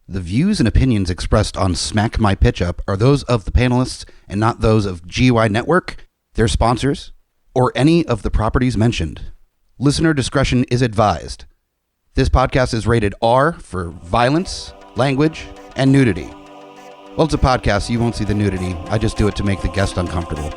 The views and opinions expressed on Smack My Pitch Up are those of the panelists and not those of GUI Network, their sponsors, or any of the properties mentioned. Listener discretion is advised. This podcast is rated R for violence, language, and nudity. Well, it's a podcast, so you won't see the nudity. I just do it to make the guest uncomfortable.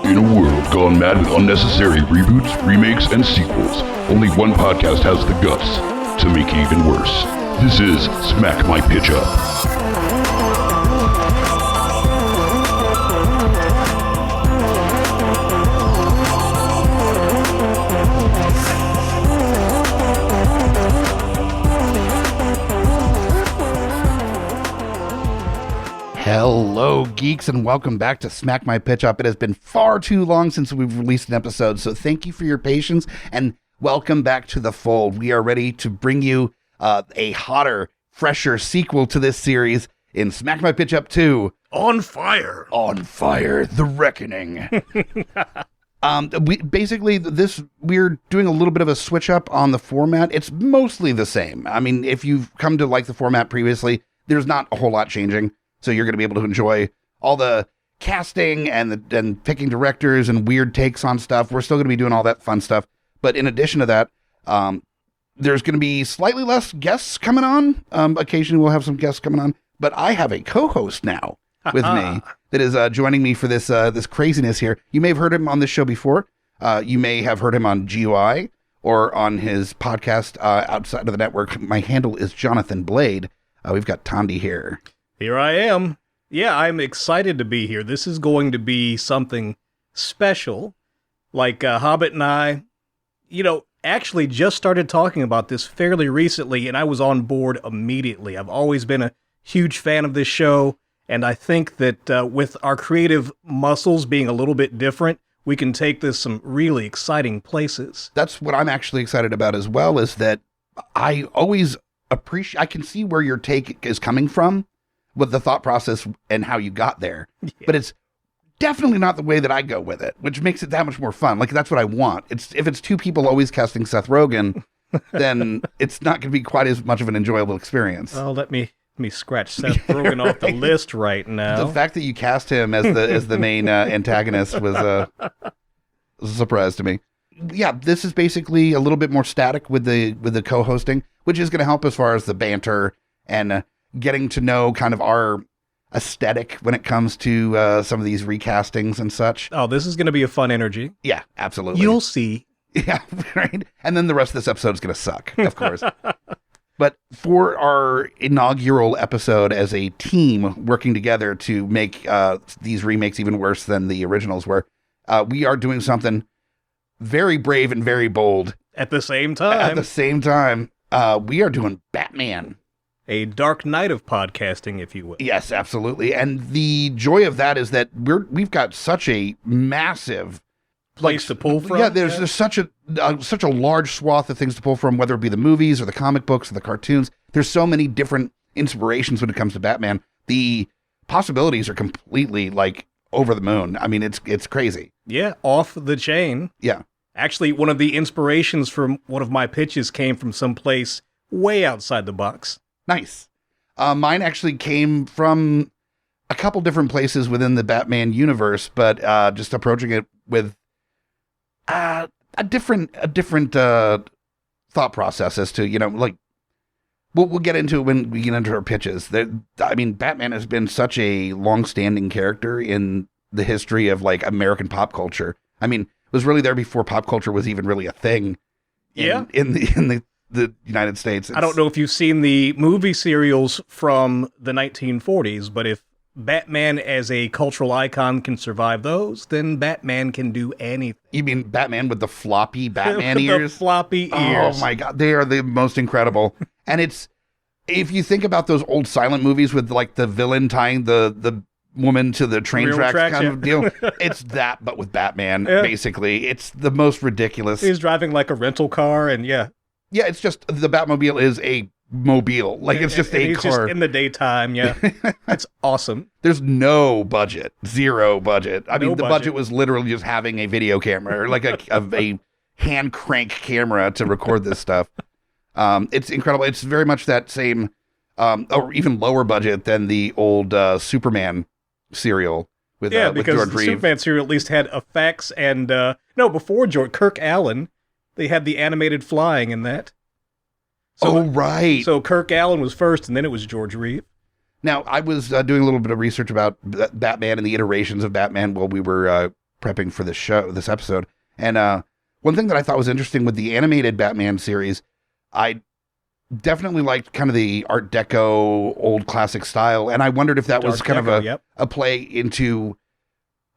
In a world gone mad with unnecessary reboots, remakes, and sequels, only one podcast has the guts to make it even worse. This is Smack My Pitch Up. Hello, geeks, and welcome back to Smack My Pitch Up. It has been far too long since we've released an episode, so thank you for your patience, and welcome back to the fold. We are ready to bring you a hotter, fresher sequel to this series in Smack My Pitch Up 2. On Fire. On Fire, The Reckoning. We're doing a little bit of a switch up on the format. It's mostly the same. I mean, if you've come to like the format previously, there's not a whole lot changing. So you're going to be able to enjoy all the casting and picking directors and weird takes on stuff. We're still going to be doing all that fun stuff. But in addition to that, there's going to be slightly less guests coming on. Occasionally we'll have some guests coming on. But I have a co-host now with me that is joining me for this craziness here. You may have heard him on this show before. You may have heard him on GUI or on his podcast outside of the network. My handle is Jonathan Blade. We've got Tondi here. Here I am. Yeah, I'm excited to be here. This is going to be something special. Like Hobbit and I, actually just started talking about this fairly recently, and I was on board immediately. I've always been a huge fan of this show, and I think that with our creative muscles being a little bit different, we can take this some really exciting places. That's what I'm actually excited about as well, is that I always I can see where your take is coming from, with the thought process and how you got there. Yeah. But it's definitely not the way that I go with it, which makes it that much more fun. Like, that's what I want. If it's two people always casting Seth Rogen, then it's not going to be quite as much of an enjoyable experience. Oh, let me scratch Seth Rogen off the list right now. The fact that you cast him as the main antagonist was a surprise to me. Yeah, this is basically a little bit more static with the co-hosting, which is going to help as far as the banter and getting to know kind of our aesthetic when it comes to some of these recastings and such. Oh, this is going to be a fun energy. Yeah, absolutely. You'll see. Yeah, right? And then the rest of this episode is going to suck, of course. But for our inaugural episode as a team working together to make these remakes even worse than the originals were, we are doing something very brave and very bold. At the same time. At the same time, we are doing Batman. A dark night of podcasting, if you will. Yes, absolutely. And the joy of that is that we've got such a massive place to pull from. Yeah, there's such a large swath of things to pull from, whether it be the movies or the comic books or the cartoons. There's so many different inspirations when it comes to Batman. The possibilities are completely like over the moon. I mean, it's crazy. Yeah, off the chain. Yeah. Actually, one of the inspirations from one of my pitches came from someplace way outside the box. Nice. Mine actually came from a couple different places within the Batman universe, but just approaching it with a different thought process as to, like, we'll get into it when we get into our pitches. Batman has been such a long-standing character in the history of, like, American pop culture. I mean, it was really there before pop culture was even really a thing. In the United States. I don't know if you've seen the movie serials from the 1940s, but if Batman as a cultural icon can survive those, then Batman can do anything. You mean Batman with the floppy Batman ears? The floppy ears. Oh my God, they are the most incredible. And if you think about those old silent movies with like the villain tying the woman to the train tracks kind of deal, it's that, but with Batman, basically. It's the most ridiculous. He's driving like a rental car, and yeah, it's just the Batmobile is a mobile. Like it's just a he's car. just in the daytime. Yeah, it's awesome. There's no budget, zero budget. I mean, No the budget. budget was literally just having a video camera or like a hand crank camera to record this stuff. It's incredible. It's very much that same, or even lower budget than the old Superman serial with Because George the Reeves. Superman serial at least had effects and before Kirk Allen, they had the animated flying in that. Oh, right. So Kirk Allen was first, and then it was George Reeves. Now, I was doing a little bit of research about Batman and the iterations of Batman while we were prepping for this episode. And one thing that I thought was interesting with the animated Batman series, I definitely liked kind of the Art Deco old classic style. And I wondered if that was Art kind Deco, of yep. a play into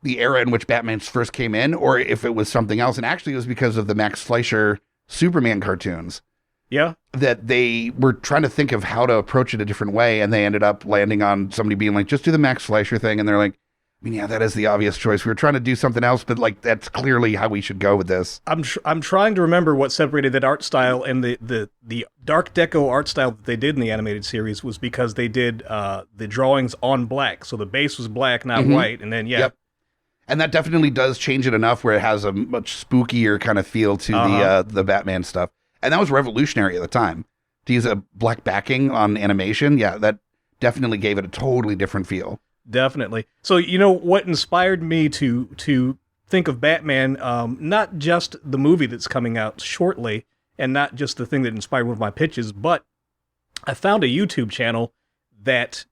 the era in which Batman first came in, or if it was something else. And actually it was because of the Max Fleischer Superman cartoons. Yeah. That they were trying to think of how to approach it a different way, and they ended up landing on somebody being like, just do the Max Fleischer thing. And they're like, I mean, yeah, that is the obvious choice. We were trying to do something else, but like, that's clearly how we should go with this. I'm trying to remember what separated that art style and the Dark Deco art style that they did in the animated series was because they did the drawings on black. So the base was black, not white. And then, Yep. And that definitely does change it enough where it has a much spookier kind of feel to the Batman stuff. And that was revolutionary at the time. To use a black backing on animation, yeah, that definitely gave it a totally different feel. Definitely. So, what inspired me to think of Batman, not just the movie that's coming out shortly, and not just the thing that inspired one of my pitches, but I found a YouTube channel that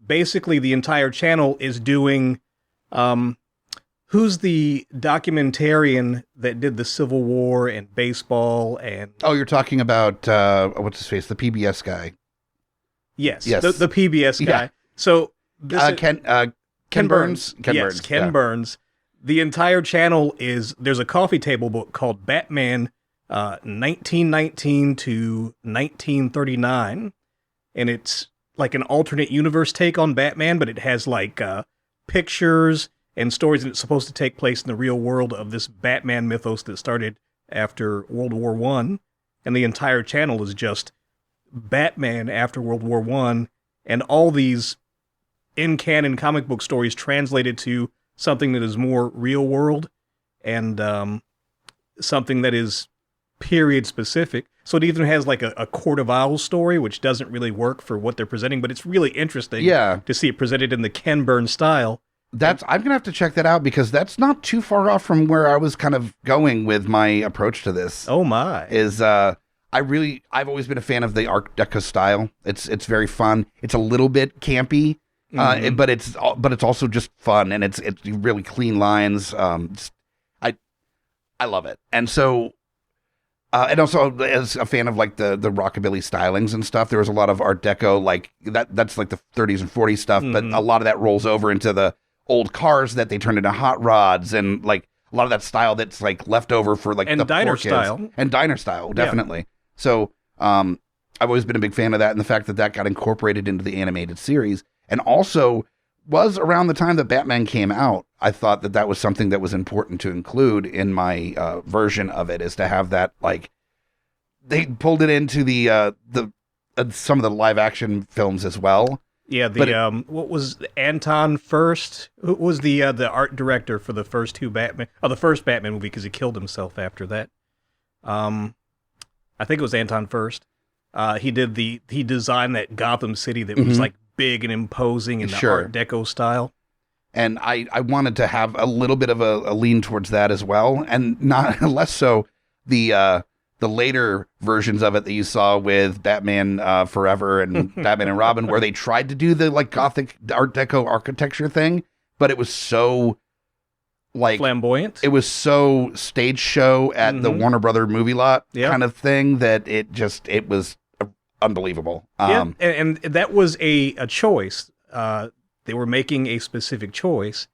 basically the entire channel is doing, who's the documentarian that did the Civil War and baseball and... Oh, you're talking about, what's his face, the PBS guy. Yes. Yes. The PBS guy. Yeah. So... Ken Burns. Ken Burns. The entire channel there's a coffee table book called Batman 1919 to 1939, and it's like an alternate universe take on Batman, but it has like pictures and stories, and it's supposed to take place in the real world of this Batman mythos that started after World War I, and the entire channel is just Batman after World War I, and all these in-canon comic book stories translated to something that is more real world and something that is period specific. So it even has like a Court of Owls story, which doesn't really work for what they're presenting, but it's really interesting to see it presented in the Ken Burns style. I'm going to have to check that out because that's not too far off from where I was kind of going with my approach to this. Oh my. I've always been a fan of the Art Deco style. It's very fun. It's a little bit campy. But it's also just fun, and it's really clean lines. I love it, and so and also as a fan of like the rockabilly stylings and stuff, there was a lot of Art Deco like that's like the 30s and 40s stuff, but a lot of that rolls over into the old cars that they turned into hot rods, and like a lot of that style that's like left over for like and the diner poor kids. style And diner style, definitely. Yeah. So I've always been a big fan of that, and the fact that got incorporated into the animated series. And also was around the time that Batman came out. I thought that was something that was important to include in my version of it, is to have that, like, they pulled it into the some of the live action films as well. Yeah, what was Anton First? Who was the art director for the first two Batman? Oh, the first Batman movie, because he killed himself after that. I think it was Anton First. He designed that Gotham City that was like big and imposing in the Art Deco style. And I wanted to have a little bit of a lean towards that as well, and not less so the later versions of it that you saw with Batman Forever and Batman and Robin, where they tried to do the like Gothic Art Deco architecture thing, but it was so like flamboyant. It was so stage show at the Warner Brother movie lot kind of thing that it was unbelievable. And that was a choice. They were making a specific choice,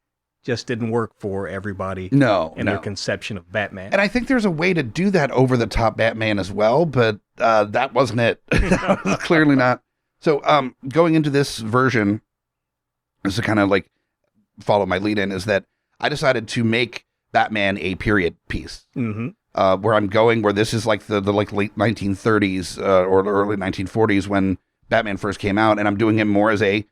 just didn't work for everybody. Their conception of Batman. And I think there's a way to do that over the top Batman as well, but that wasn't it. That was clearly not. So going into this version, just to kind of like follow my lead in, is that I decided to make Batman a period piece. where I'm going, where this is like the like late 1930s or early 1940s when Batman first came out, and I'm doing him more as a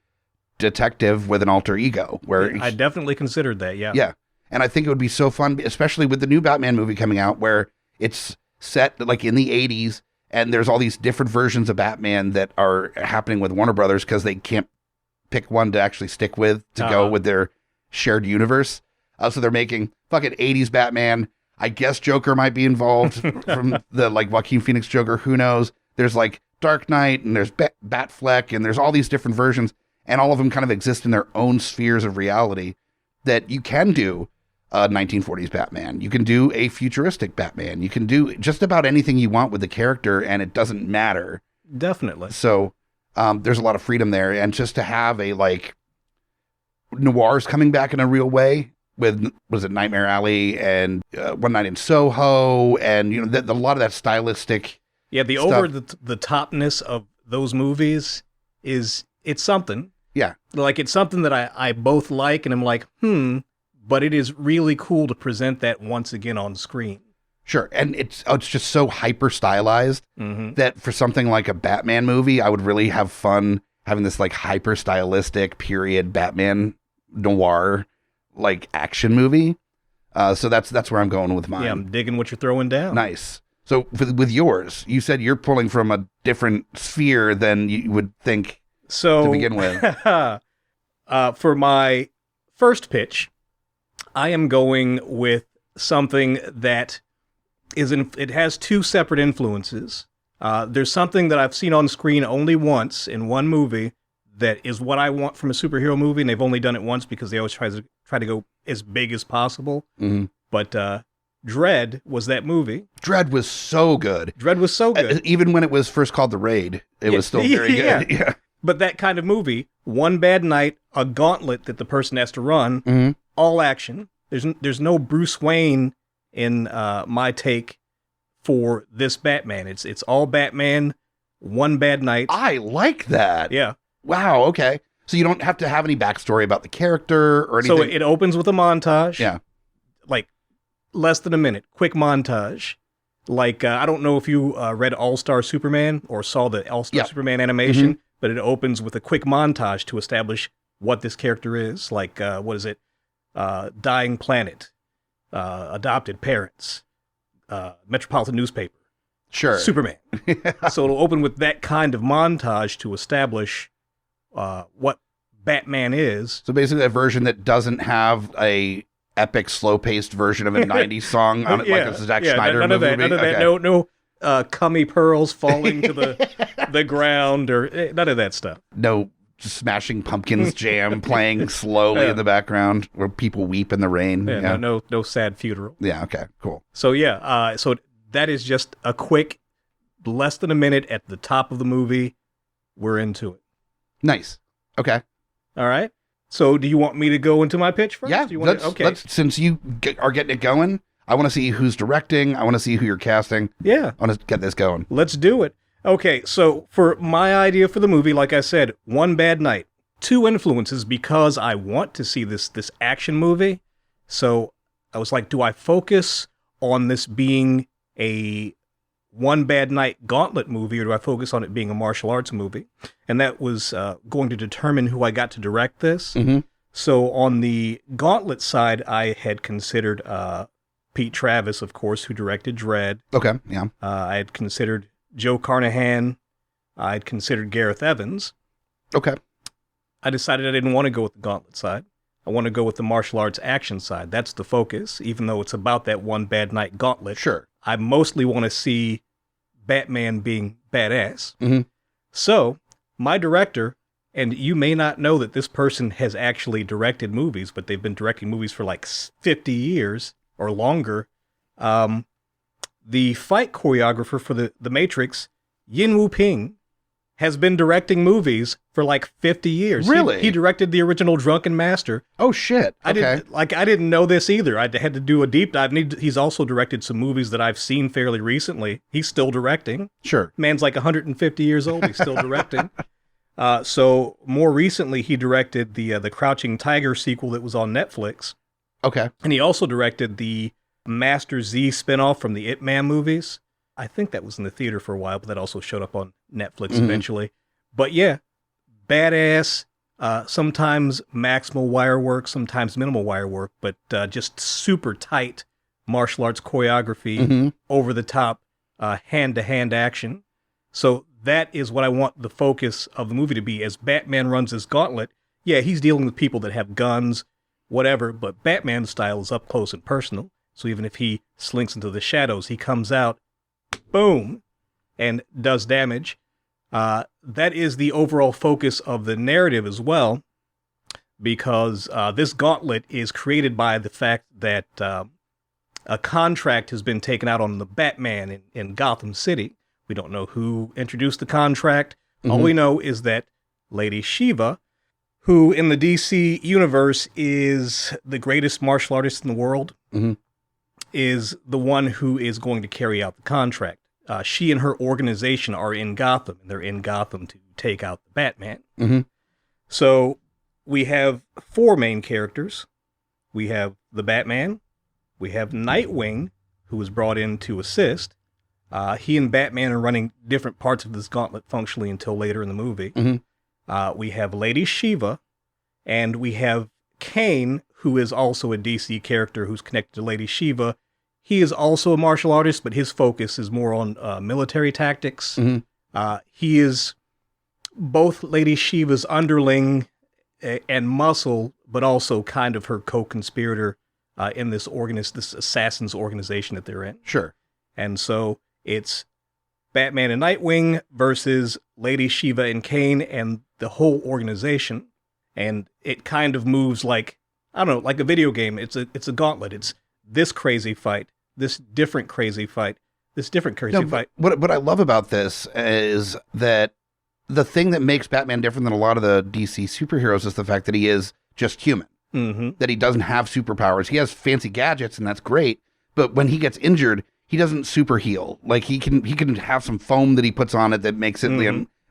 detective with an alter ego. Where I definitely considered that. Yeah. yeah, and I think it would be so fun, especially with the new Batman movie coming out, where it's set like in the 80s, and there's all these different versions of Batman that are happening with Warner Brothers because they can't pick one to actually stick with to go with their shared universe. So they're making fucking 80s Batman. I guess Joker might be involved from the like Joaquin Phoenix Joker. Who knows? There's like Dark Knight and there's Batfleck and there's all these different versions, and all of them kind of exist in their own spheres of reality that you can do a 1940s Batman. You can do a futuristic Batman. You can do just about anything you want with the character, and it doesn't matter. Definitely. So there's a lot of freedom there, and just to have a like noirs coming back in a real way. With, was it Nightmare Alley and One Night in Soho, and you know a lot of that stylistic. Yeah, the stuff. over the topness of those movies it's something. Yeah, Like it's something that I both like, and I'm like, but it is really cool to present that once again on screen. sure, and it's just so hyper stylized that for something like a Batman movie, I would really have fun having this like hyper stylistic period Batman noir like action movie. So that's where I'm going with mine. Yeah, I'm digging what you're throwing down. Nice. So with yours, you said you're pulling from a different sphere than you would think to begin with. For my first pitch, I am going with something that it has two separate influences. There's something that I've seen on screen only once in one movie that is what I want from a superhero movie, and they've only done it once because they always try to go as big as possible. Mm-hmm. But Dredd was that movie. Dredd was so good. Even when it was first called The Raid, it was still very good. Yeah. But that kind of movie, one bad night, a gauntlet that the person has to run, all action. There's no Bruce Wayne in my take for this Batman. It's all Batman, one bad night. I like that. Yeah. Wow, okay. So you don't have to have any backstory about the character or anything? So it opens with a montage. Yeah. Like, less than a minute. Quick montage. Like, I don't know if you read All-Star Superman or saw the All-Star Superman animation, but it opens with a quick montage to establish what this character is. Like, what is it? Dying planet. Adopted parents. Metropolitan newspaper. Sure. Superman. So it'll open with that kind of montage to establish what Batman is. So basically a version that doesn't have a epic slow-paced version of a 90s song on it, like a Zack Snyder none movie. None of that. No cummy pearls falling to the ground or none of that stuff. No Smashing Pumpkins jam playing slowly in the background where people weep in the rain. Yeah. No sad funeral. Yeah, okay, cool. So so that is just a quick, less than a minute at the top of the movie. We're into it. Nice. Okay. All right. So do you want me to go into my pitch first? Yeah, let's, since you are getting it going, I want to see who's directing. I want to see who you're casting. Yeah. I want to get this going. Let's do it. Okay, so for my idea for the movie, like I said, one bad night. Two influences because I want to see this action movie. So I was like, do I focus on this being a one bad night gauntlet movie, or do I focus on it being a martial arts movie? And that was going to determine who I got to direct this. Mm-hmm. So on the gauntlet side, I had considered Pete Travis, of course, who directed Dredd. Okay, yeah. I had considered Joe Carnahan. I'd considered Gareth Evans. Okay. I decided I didn't want to go with the gauntlet side. I want to go with the martial arts action side. That's the focus, even though it's about that one bad night gauntlet. Sure. I mostly want to see Batman being badass. Mm-hmm. So, my director, and you may not know that this person has actually directed movies, but they've been directing movies for like 50 years or longer. The fight choreographer for the Matrix, Yin Wu Ping, has been directing movies for like 50 years. Really? He directed the original Drunken Master. Oh, shit. Okay. I didn't know this either. I had to do a deep dive. He's also directed some movies that I've seen fairly recently. He's still directing. Sure. Man's like 150 years old. He's still directing. So more recently, he directed the Crouching Tiger sequel that was on Netflix. Okay. And he also directed the Master Z spinoff from the Ip Man movies. I think that was in the theater for a while, but that also showed up on Netflix eventually. But yeah, badass, sometimes maximal wire work, sometimes minimal wire work, but just super tight martial arts choreography, over the top, hand-to-hand action. So that is what I want the focus of the movie to be. As Batman runs his gauntlet, yeah, he's dealing with people that have guns, whatever, but Batman's style is up close and personal. So even if he slinks into the shadows, he comes out, boom, and does damage. That is the overall focus of the narrative as well, because this gauntlet is created by the fact that a contract has been taken out on the Batman in Gotham City. We don't know who introduced the contract. All we know is that Lady Shiva, who in the DC universe is the greatest martial artist in the world, is the one who is going to carry out the contract. She and her organization are in Gotham, and they're in Gotham to take out the Batman. So we have 4 main characters. We have the Batman. We have Nightwing, who was brought in to assist. He and Batman are running different parts of this gauntlet functionally until later in the movie. We have Lady Shiva, and we have Kane, who is also a DC character who's connected to Lady Shiva. He is also a martial artist, but his focus is more on military tactics. He is both Lady Shiva's underling and muscle, but also kind of her co-conspirator in this assassin's organization that they're in. Sure. And so it's Batman and Nightwing versus Lady Shiva and Kane and the whole organization. And it kind of moves like, I don't know, like a video game. It's a gauntlet. It's this crazy fight, this different crazy fight, this different crazy fight. What I love about this is that the thing that makes Batman different than a lot of the DC superheroes is the fact that he is just human. That he doesn't have superpowers. He has fancy gadgets, and that's great. But when he gets injured, he doesn't super heal. Like he can have some foam that he puts on it that makes it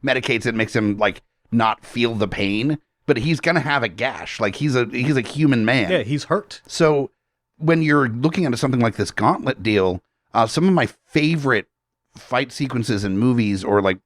medicates it, makes him like not feel the pain. But he's gonna have a gash. Like he's a human man. Yeah, he's hurt. So when you're looking into something like this gauntlet deal, some of my favorite fight sequences in movies or like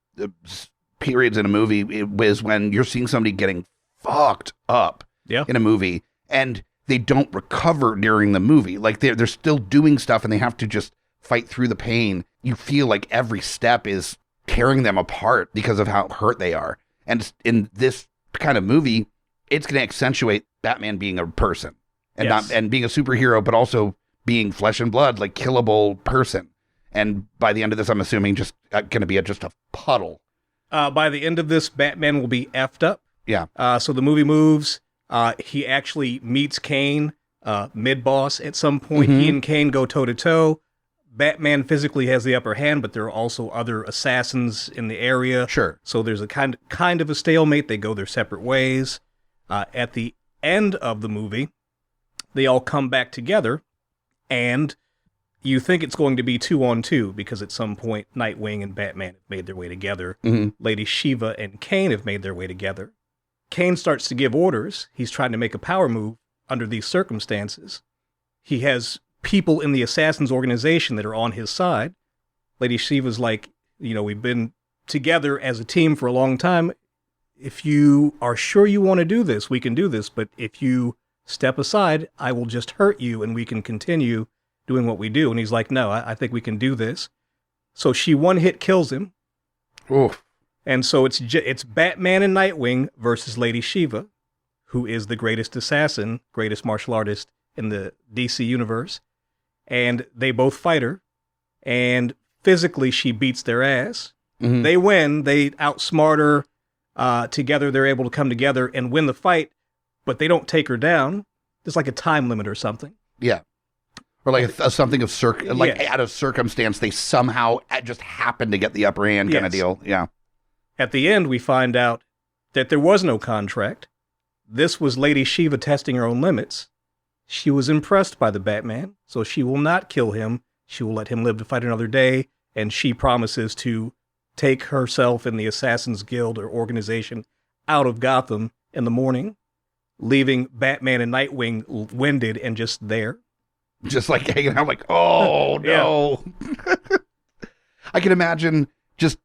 periods in a movie is when you're seeing somebody getting fucked up in a movie and they don't recover during the movie. Like they're still doing stuff and they have to just fight through the pain. You feel like every step is tearing them apart because of how hurt they are. And in this kind of movie, it's going to accentuate Batman being a person and not being a superhero, but also being flesh and blood, like killable person. And by the end of this, I'm assuming just going to be just a puddle. By the end of this, Batman will be effed up. Yeah. So the movie moves. He actually meets Kane, mid-boss at some point. He and Kane go toe-to-toe. Batman physically has the upper hand, but there are also other assassins in the area. Sure. So there's a kind of a stalemate. They go their separate ways. At the end of the movie, they all come back together, and you think it's going to be 2-on-2 because at some point Nightwing and Batman have made their way together. Lady Shiva and Kane have made their way together. Kane starts to give orders. He's trying to make a power move under these circumstances. He has people in the Assassins organization that are on his side. Lady Shiva's like, we've been together as a team for a long time. If you are sure you want to do this, we can do this. But if you step aside, I will just hurt you and we can continue doing what we do. And he's like, no, I think we can do this. So she one-hit kills him. Oof. And so it's Batman and Nightwing versus Lady Shiva, who is the greatest assassin, greatest martial artist in the DC universe. And they both fight her. And physically, she beats their ass. They win. They outsmart her. Together, they're able to come together and win the fight. But they don't take her down. There's like a time limit or something. Yeah. Or like something of out of circumstance, they somehow just happen to get the upper hand kind of deal. Yeah. At the end, we find out that there was no contract. This was Lady Shiva testing her own limits. She was impressed by the Batman, so she will not kill him. She will let him live to fight another day, and she promises to take herself and the Assassin's Guild or organization out of Gotham in the morning, leaving Batman and Nightwing winded and just there. just like hanging out like, oh no. I can imagine just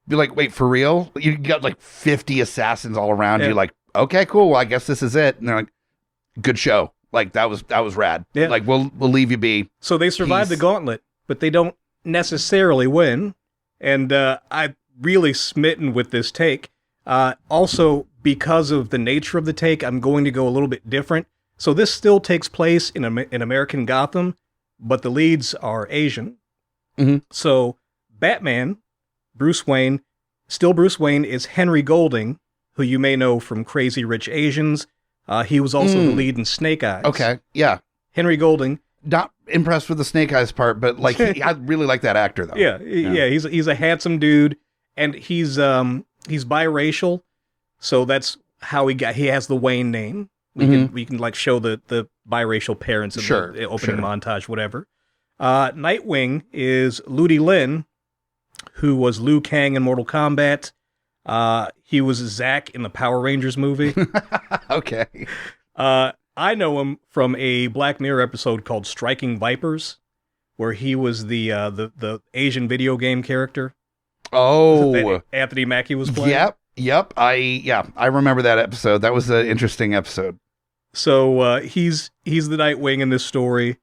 be like, wait, for real? You got like 50 assassins all around you, like, okay, cool, well, I guess this is it. And they're like, good show. Like, that was rad. Yeah. Like, we'll leave you be. So they survived the gauntlet, but they don't necessarily win. And I'm really smitten with this take. Also, because of the nature of the take, I'm going to go a little bit different. So this still takes place in American Gotham, but the leads are Asian. Mm-hmm. So Batman, Bruce Wayne, still Bruce Wayne, is Henry Golding, who you may know from Crazy Rich Asians. He was also the lead in Snake Eyes. Okay, yeah. Henry Golding. Not impressed with the Snake Eyes part, but like I really like that actor though. Yeah. He's a handsome dude, and he's biracial, so that's how he has the Wayne name. We can like show the biracial parents in the opening montage, whatever. Nightwing is Ludi Lin, who was Liu Kang in Mortal Kombat. He was Zack in the Power Rangers movie. Okay. I know him from a Black Mirror episode called Striking Vipers, where he was the Asian video game character. Oh, that Anthony Mackie was playing. Yep. I remember that episode. That was an interesting episode. So he's the Nightwing in this story.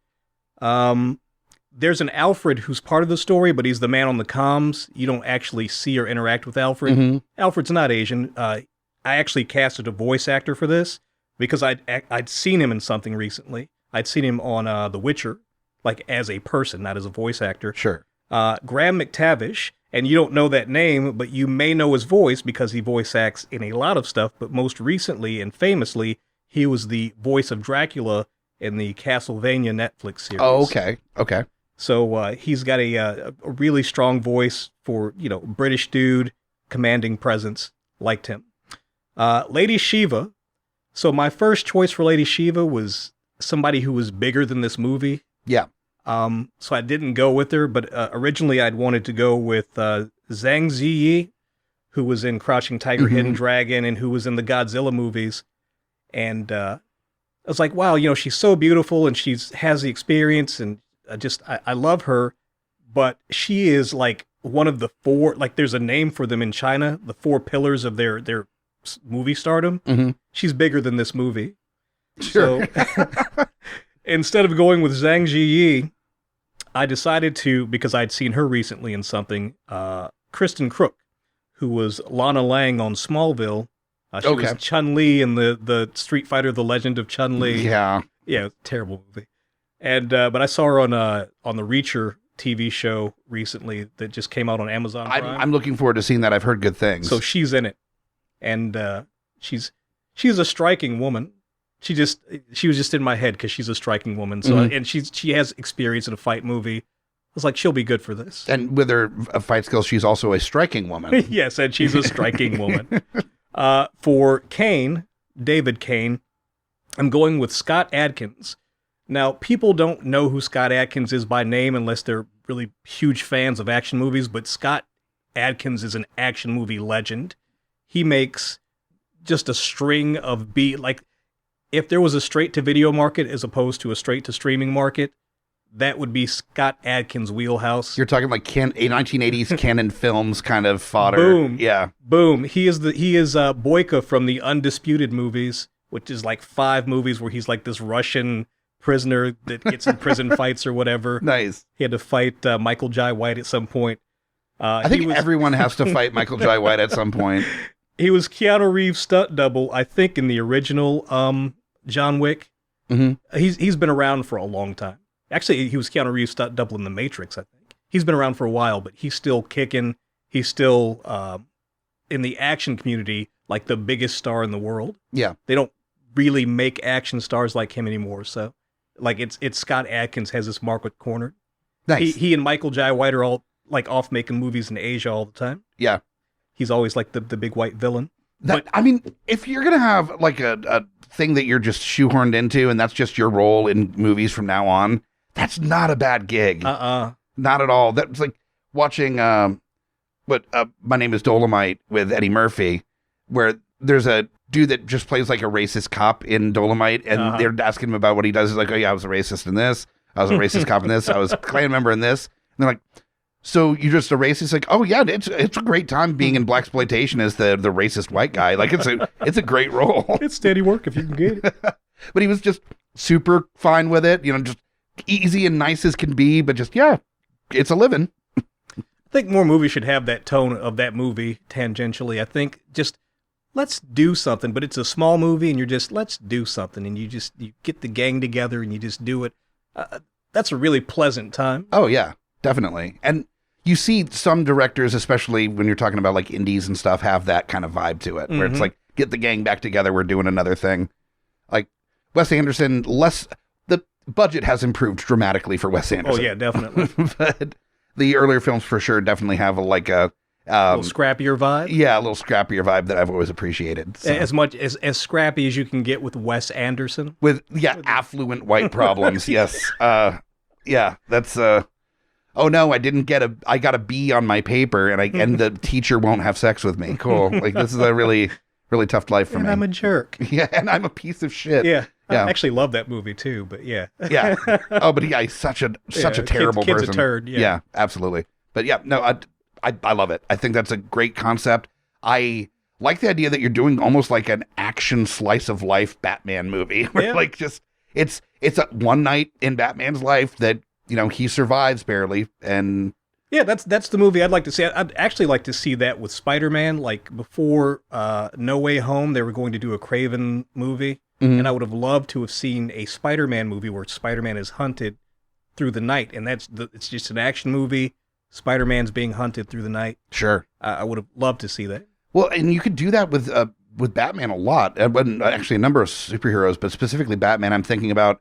There's an Alfred who's part of the story, but he's the man on the comms. You don't actually see or interact with Alfred. Mm-hmm. Alfred's not Asian. I actually casted a voice actor for this because I'd seen him in something recently. I'd seen him on The Witcher, like as a person, not as a voice actor. Sure. Graham McTavish, and you don't know that name, but you may know his voice because he voice acts in a lot of stuff, but most recently and famously, he was the voice of Dracula in the Castlevania Netflix series. Oh, okay. So he's got a really strong voice for, British dude, commanding presence, liked him. Lady Shiva. So my first choice for Lady Shiva was somebody who was bigger than this movie. Yeah. So I didn't go with her, but originally I'd wanted to go with Zhang Ziyi, who was in Crouching Tiger, Hidden Dragon, and who was in the Godzilla movies. And I was like, wow, she's so beautiful and she has the experience, and I love her, but she is like one of the four, like there's a name for them in China, the four pillars of their movie stardom. Mm-hmm. She's bigger than this movie. Sure. So instead of going with Zhang Ziyi, I decided to, because I'd seen her recently in something, Kristen Crook, who was Lana Lang on Smallville. She was Chun-Li in the Street Fighter: The Legend of Chun-Li. Yeah. Yeah, terrible movie. And but I saw her on the Reacher TV show recently that just came out on Amazon Prime. I'm looking forward to seeing that. I've heard good things. So she's in it, and she's a striking woman. She was just in my head because she's a striking woman. So and she has experience in a fight movie. I was like, she'll be good for this. And with her fight skills, she's also a striking woman. Yes, and she's a striking woman. For Kane, David Kane, I'm going with Scott Adkins. Now, people don't know who Scott Adkins is by name unless they're really huge fans of action movies, but Scott Adkins is an action movie legend. He makes just a string of like, if there was a straight-to-video market as opposed to a straight-to-streaming market, that would be Scott Adkins' wheelhouse. You're talking like 1980s Canon Films kind of fodder. Boom. Yeah. Boom. He is Boyka from the Undisputed movies, which is like 5 movies where he's like this Russian prisoner that gets in prison fights or whatever. Nice. He had to fight Michael Jai White at some point. I think everyone has to fight Michael Jai White at some point. He was Keanu Reeves' stunt double, I think, in the original John Wick. Mm-hmm. He's been around for a long time. Actually, he was Keanu Reeves' stunt double in The Matrix, I think. He's been around for a while, but he's still kicking. He's still, in the action community, like the biggest star in the world. Yeah. They don't really make action stars like him anymore, so like it's Scott Adkins has this market cornered. Nice. He and Michael Jai White are all like off making movies in Asia all the time. Yeah. He's always like the big white villain. I mean, if you're going to have like a thing that you're just shoehorned into and that's just your role in movies from now on, that's not a bad gig. Not at all. That's like watching My Name is Dolomite with Eddie Murphy, where there's a dude that just plays like a racist cop in Dolomite, and they're asking him about what he does. He's like, oh yeah, I was a racist in this. I was a racist cop in this. I was a Klan member in this. And they're like, so you're just a racist? Like, oh yeah, it's a great time being in blaxploitation as the racist white guy. Like it's a great role. It's steady work if you can get it. But he was just super fine with it, just easy and nice as can be, but just, yeah, it's a living. I think more movies should have that tone of that movie tangentially. I think just let's do something, but it's a small movie and you're just, let's do something. And you get the gang together and you just do it. That's a really pleasant time. Oh yeah, definitely. And you see some directors, especially when you're talking about like indies and stuff, have that kind of vibe to it, where it's like, get the gang back together, we're doing another thing. Like Wes Anderson, the budget has improved dramatically for Wes Anderson. Oh yeah, definitely. But the earlier films for sure definitely have a little scrappier vibe. Yeah, a little scrappier vibe that I've always appreciaed. So. As much as scrappy as you can get with Wes Anderson. With affluent white problems. Yes. Yeah, that's oh no, I got a B on my paper and the teacher won't have sex with me. Cool. Like this is a really, really tough life for me. And I'm a jerk. Yeah, and I'm a piece of shit. Yeah. I actually love that movie too, but yeah. Yeah. Oh, but yeah, he's such a terrible person. Kid's a turd. Yeah, absolutely. But yeah, no, I love it. I think that's a great concept. I like the idea that you're doing almost like an action slice of life Batman movie. Where like just it's a one night in Batman's life that, he survives barely, and yeah, that's the movie I'd like to see. I'd actually like to see that with Spider-Man. Like before No Way Home, they were going to do a Craven movie, and I would have loved to have seen a Spider-Man movie where Spider-Man is hunted through the night, and it's just an action movie. Spider-Man's being hunted through the night. Sure, I would have loved to see that. Well, and you could do that with Batman a lot. Actually, a number of superheroes, but specifically Batman. I'm thinking about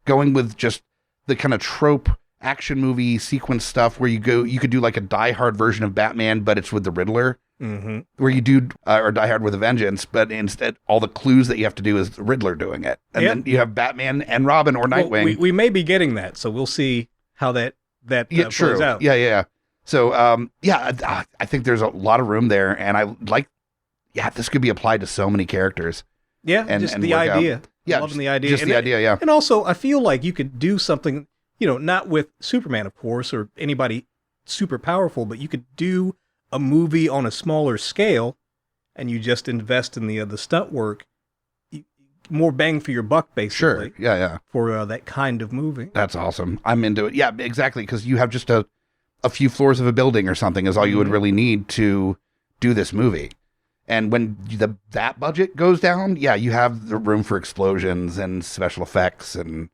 going with just the kind of trope action movie sequence stuff where you could do like a Die Hard version of Batman, but it's with the Riddler. Mm-hmm. Where you do or Die Hard with a Vengeance, but instead all the clues that you have to do is the Riddler doing it, and then you have Batman and Robin or Nightwing. Well, we may be getting that, so we'll see how that plays out. Yeah. So I think there's a lot of room there, and I like. Yeah, this could be applied to so many characters. Yeah, and the idea. Out. Yeah, loving the idea. Just the idea, yeah. And also, I feel like you could do something, not with Superman, of course, or anybody super powerful, but you could do a movie on a smaller scale, and you just invest in the stunt work, more bang for your buck, basically. Sure, yeah. For that kind of movie. That's awesome. I'm into it. Yeah, exactly, because you have just a few floors of a building or something is all you would really need to do this movie. And when that budget goes down, yeah, you have the room for explosions and special effects and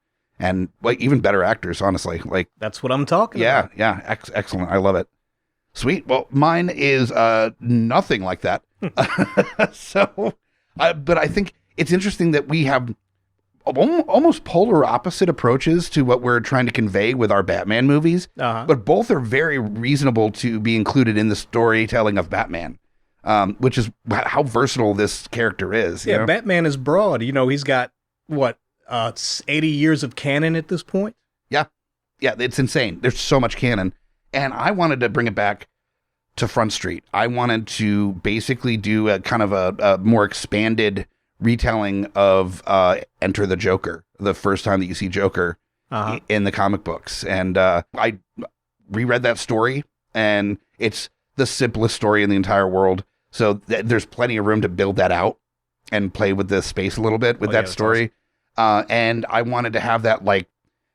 like even better actors, honestly. Like that's what I'm talking about. Yeah, excellent. I love it. Sweet. Well, mine is nothing like that. But I think it's interesting that we have almost polar opposite approaches to what we're trying to convey with our Batman movies. But both are very reasonable to be included in the storytelling of Batman. Which is how versatile this character is. Yeah, Batman is broad. He's got, 80 years of canon at this point? Yeah, it's insane. There's so much canon. And I wanted to bring it back to Front Street. I wanted to basically do a kind of a more expanded retelling of Enter the Joker, the first time that you see Joker in the comic books. And I reread that story, and it's the simplest story in the entire world. So there's plenty of room to build that out and play with the space a little bit with that story. Awesome. And I wanted to have that like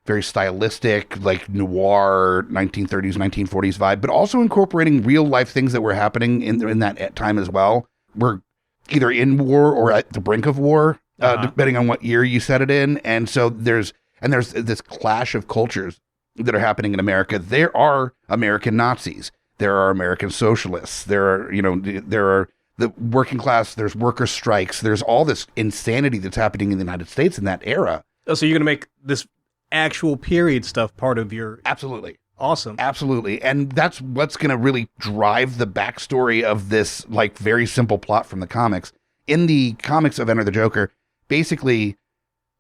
very stylistic, like noir 1930s, 1940s vibe, but also incorporating real life things that were happening in that time as well. We're either in war or at the brink of war, depending on what year you set it in. And so there's this clash of cultures that are happening in America. There are American Nazis. There are American socialists. There are the working class. There's worker strikes. There's all this insanity that's happening in the United States in that era. Oh, so you're going to make this actual period stuff part of your... Absolutely. Awesome. Absolutely. And that's what's going to really drive the backstory of this like very simple plot from the comics. In the comics of Enter the Joker, basically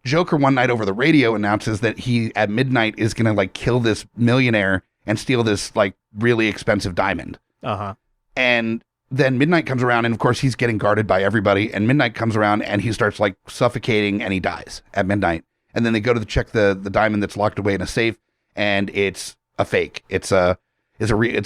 Joker one night over the radio announces that he at midnight is going to like kill this millionaire and steal this like really expensive diamond. And then midnight comes around, and of course he's getting guarded by everybody, and midnight comes around and he starts like suffocating and he dies at midnight. and then they go to check the diamond that's locked away in a safe, and it's a fake. It's a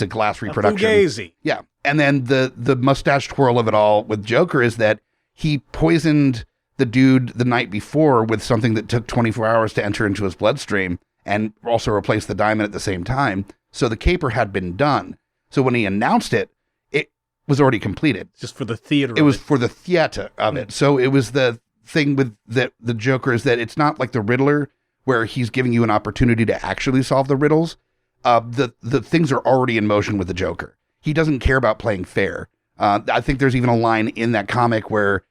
glass reproduction. Fugazi. Yeah. And then the mustache twirl of it all with Joker is that he poisoned the dude the night before with something that took 24 hours to enter into his bloodstream, and also replaced the diamond at the same time. So the caper had been done. So when he announced it, it was already completed. Just for the theater. It was for the theater of it. So it was the thing with the Joker is that it's not like the Riddler where he's giving you an opportunity to actually solve the riddles. The things are already in motion with the Joker. He doesn't care about playing fair. I think there's even a line in that comic where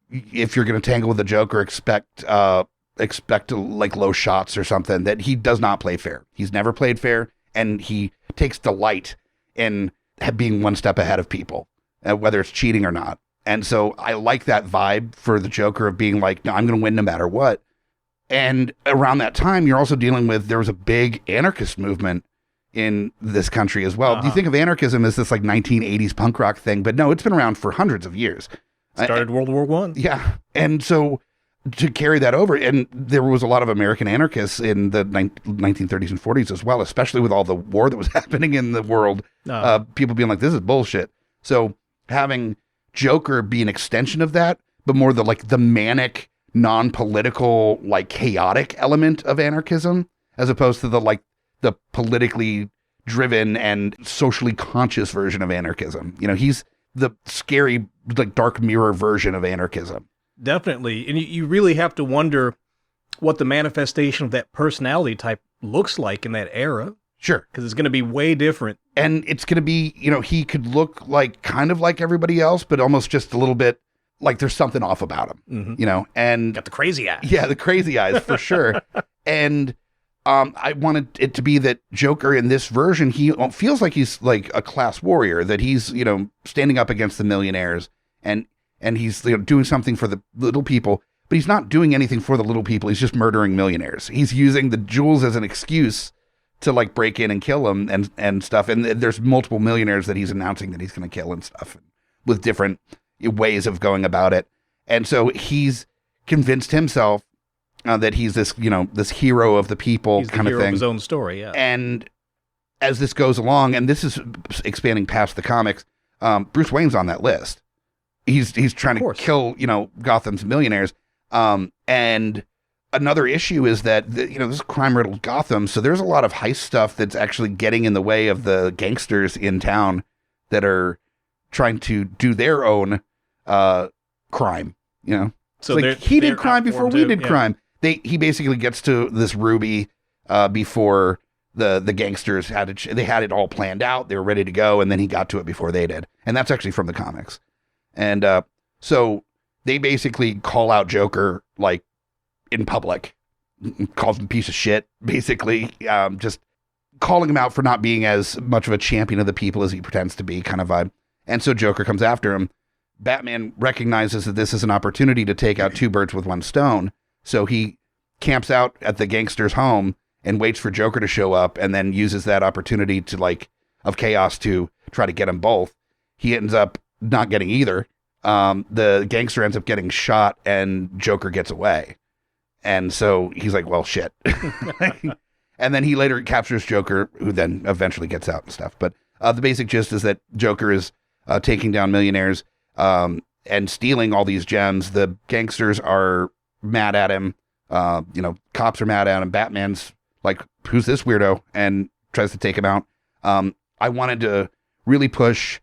if you're going to tangle with the Joker, expect like low shots or something. That he does not play fair. He's never played fair, and he takes delight in being one step ahead of people, whether it's cheating or not. And so I like that vibe for the Joker of being like, no, I'm going to win no matter what. And around that time, you're also dealing with, there was a big anarchist movement in this country as well. You think of anarchism as this like 1980s punk rock thing, but no, it's been around for hundreds of years. Started World War I. Yeah. And so to carry that over, and there was a lot of American anarchists in the 1930s and 40s as well, especially with all the war that was happening in the world. People being like, this is bullshit. So having Joker be an extension of that, but more the manic, non-political, like chaotic element of anarchism, as opposed to the politically driven and socially conscious version of anarchism. You know, he's the scary, like dark mirror version of anarchism. Definitely. And you really have to wonder what the manifestation of that personality type looks like in that era. Sure. Because it's going to be way different. And it's going to be, you know, he could look like kind of like everybody else, but almost just a little bit like there's something off about him, you know, and got the crazy eyes. Yeah, the crazy eyes for sure. And I wanted it to be that Joker in this version, he feels like he's like a class warrior, that he's, you know, standing up against the millionaires and he's, you know, doing something for the little people, but he's not doing anything for the little people. He's just murdering millionaires. He's using the jewels as an excuse to like break in and kill them and stuff. And there's multiple millionaires that he's announcing that he's going to kill and stuff with different ways of going about it. And so he's convinced himself that he's this, you know, this hero of the people he's kind the of hero thing. Of his own story, yeah. And as this goes along, and this is expanding past the comics, Bruce Wayne's on that list. He's trying to kill, you know, Gotham's millionaires. And another issue is that, you know, this is crime-riddled Gotham, so there's a lot of heist stuff that's actually getting in the way of the gangsters in town that are trying to do their own crime, you know? So like he did crime before we did crime. He basically gets to this ruby before the gangsters had it. They had it all planned out. They were ready to go, and then he got to it before they did. And that's actually from the comics. And so they basically call out Joker like in public, calls him a piece of shit, basically, just calling him out for not being as much of a champion of the people as he pretends to be, kind of vibe. And so Joker comes after him. Batman recognizes that this is an opportunity to take out two birds with one stone. So he camps out at the gangster's home and waits for Joker to show up, and then uses that opportunity to of chaos to try to get them both. He ends up not getting either. The gangster ends up getting shot, and Joker gets away. And so he's like, well, shit. And then he later captures Joker, who then eventually gets out and stuff. But the basic gist is that Joker is taking down millionaires and stealing all these gems. The gangsters are mad at him. You know, cops are mad at him. Batman's like, who's this weirdo? And tries to take him out. I wanted to really push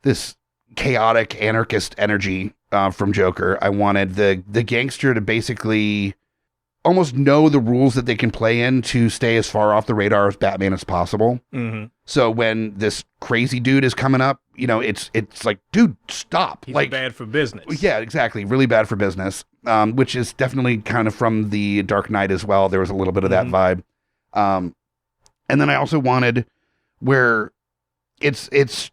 this chaotic anarchist energy from Joker. I wanted the gangster to basically almost know the rules that they can play in to stay as far off the radar as Batman as possible. Mm-hmm. So when this crazy dude is coming up, you know, it's like, dude, stop. He's like bad for business. Yeah, exactly. Really bad for business. Which is definitely kind of from the Dark Knight as well. There was a little bit of that vibe. And then I also wanted where it's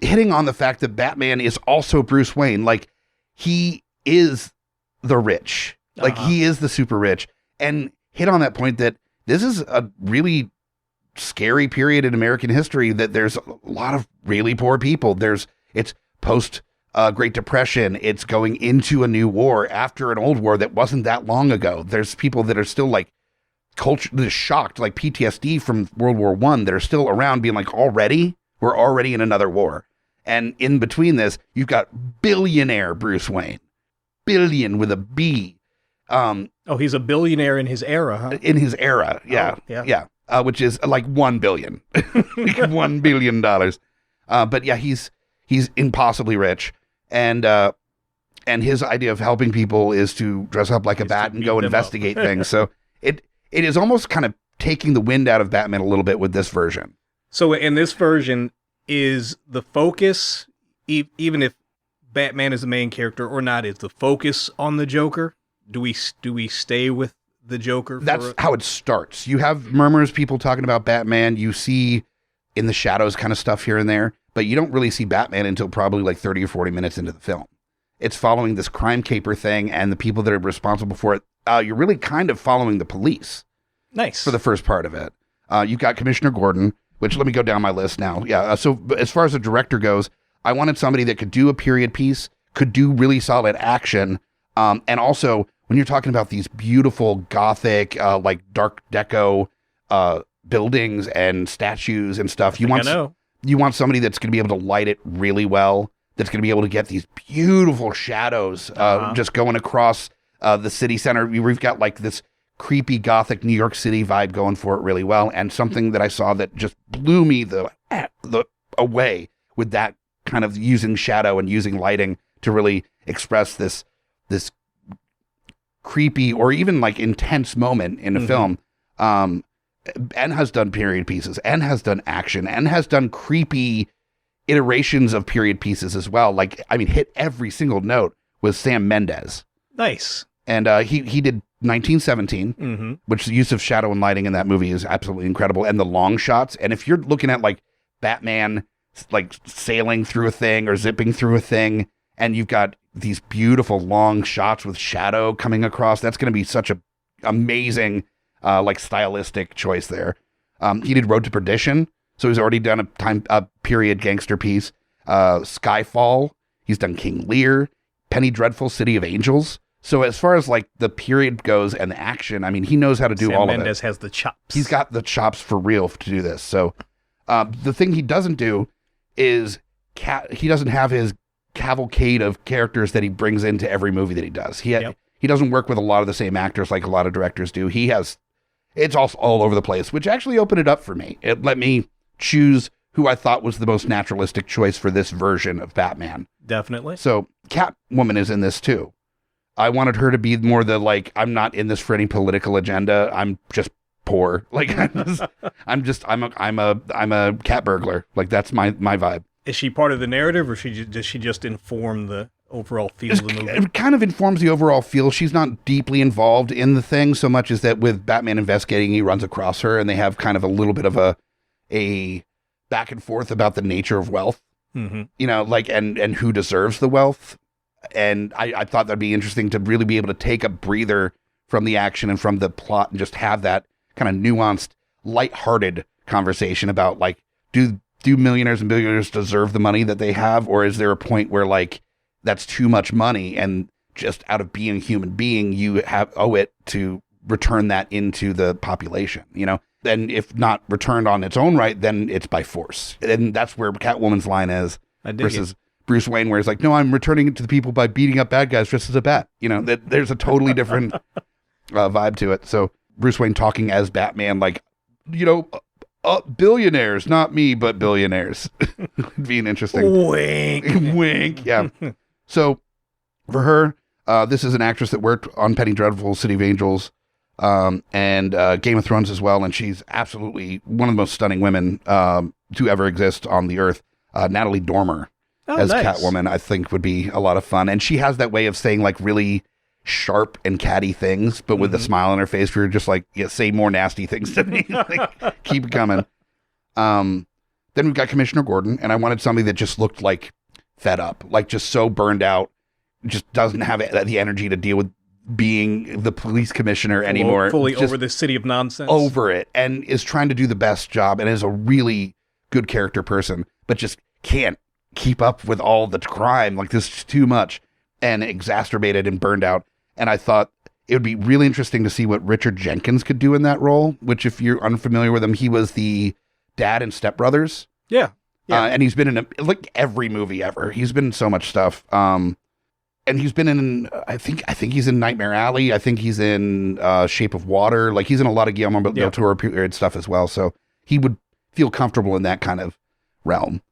hitting on the fact that Batman is also Bruce Wayne. Like, he is the rich. Like, he is the super rich. And hit on that point that this is a really scary period in American history, that there's a lot of really poor people. It's post Great Depression. It's going into a new war after an old war that wasn't that long ago. There's people that are still like shocked, like PTSD from World War I, that are still around being like, we're already in another war. And in between this, you've got billionaire Bruce Wayne. Billion with a B. He's a billionaire in his era, huh? In his era, yeah. Oh, yeah. Which is like $1 billion. $1 billion. But yeah, he's impossibly rich. And his idea of helping people is to dress up like a bat and go investigate things. So it is almost kind of taking the wind out of Batman a little bit with this version. So in this version, is the focus, even if Batman is the main character or not, is the focus on the Joker? Do we stay with the Joker? That's how it starts. You have murmurs, people talking about Batman. You see in the shadows kind of stuff here and there, but you don't really see Batman until probably like 30 or 40 minutes into the film. It's following this crime caper thing and the people that are responsible for it. You're really kind of following the police. Nice. For the first part of it. You've got Commissioner Gordon, which let me go down my list now. Yeah. So as far as the director goes, I wanted somebody that could do a period piece, could do really solid action. And also when you're talking about these beautiful Gothic, like dark deco, buildings and statues and stuff, you want somebody that's going to be able to light it really well. That's going to be able to get these beautiful shadows, just going across, the city center. We've got like this creepy Gothic New York City vibe going for it really well. And something that I saw that just blew me the away with that kind of using shadow and using lighting to really express this creepy or even like intense moment in a film. And has done period pieces and has done action and has done creepy iterations of period pieces as well. Like, I mean, hit every single note with Sam Mendes. Nice. And he did 1917, which the use of shadow and lighting in that movie is absolutely incredible. And the long shots. And if you're looking at like Batman, like sailing through a thing or zipping through a thing, and you've got these beautiful long shots with shadow coming across, that's going to be such a amazing, like stylistic choice there. He did Road to Perdition. So he's already done a period gangster piece. Skyfall. He's done King Lear, Penny Dreadful, City of Angels. So as far as like the period goes and the action, I mean, he knows how to do all of it. Sam Mendes has the chops. He's got the chops for real to do this. So the thing he doesn't do is he doesn't have his cavalcade of characters that he brings into every movie that he does. He doesn't work with a lot of the same actors like a lot of directors do. It's all over the place, which actually opened it up for me. It let me choose who I thought was the most naturalistic choice for this version of Batman. Definitely. So Catwoman is in this too. I wanted her to be more the like, I'm not in this for any political agenda. I'm just poor. Like I'm a cat burglar. Like that's my vibe. Is she part of the narrative, or does she just inform the overall feel of the movie? It kind of informs the overall feel. She's not deeply involved in the thing so much as that with Batman investigating, he runs across her and they have kind of a little bit of a back and forth about the nature of wealth, you know, like, and who deserves the wealth. And I thought that'd be interesting to really be able to take a breather from the action and from the plot and just have that kind of nuanced, lighthearted conversation about like, do millionaires and billionaires deserve the money that they have? Or is there a point where like, that's too much money and just out of being a human being, you owe it to return that into the population, you know? And if not returned on its own right, then it's by force. And that's where Catwoman's line is versus Bruce Wayne, where he's like, no, I'm returning it to the people by beating up bad guys dressed as a bat. You know, that there's a totally different vibe to it. So Bruce Wayne talking as Batman, like, you know, billionaires, not me, but billionaires. Being interesting. Wink. Wink. Yeah. So for her, this is an actress that worked on Penny Dreadful, City of Angels, and Game of Thrones as well. And she's absolutely one of the most stunning women to ever exist on the earth. Natalie Dormer as nice. Catwoman, I think would be a lot of fun. And she has that way of saying like really sharp and catty things, but with a smile on her face, where you're just like, yeah, say more nasty things to me. Like, keep it coming. Then we've got Commissioner Gordon, and I wanted somebody that just looked like fed up, like just so burned out, just doesn't have the energy to deal with being the police commissioner anymore. Fully just over this city of nonsense. Over it, and is trying to do the best job, and is a really good character person, but just can't keep up with all the crime. Like, this is too much, and exacerbated and burned out. And I thought it would be really interesting to see what Richard Jenkins could do in that role, which, if you're unfamiliar with him, he was the dad in Step Brothers. Yeah. And he's been in like every movie ever. He's been in so much stuff. And he's been in, I think he's in Nightmare Alley. I think he's in Shape of Water. Like, he's in a lot of Guillermo del Toro period stuff as well. So he would feel comfortable in that kind of realm.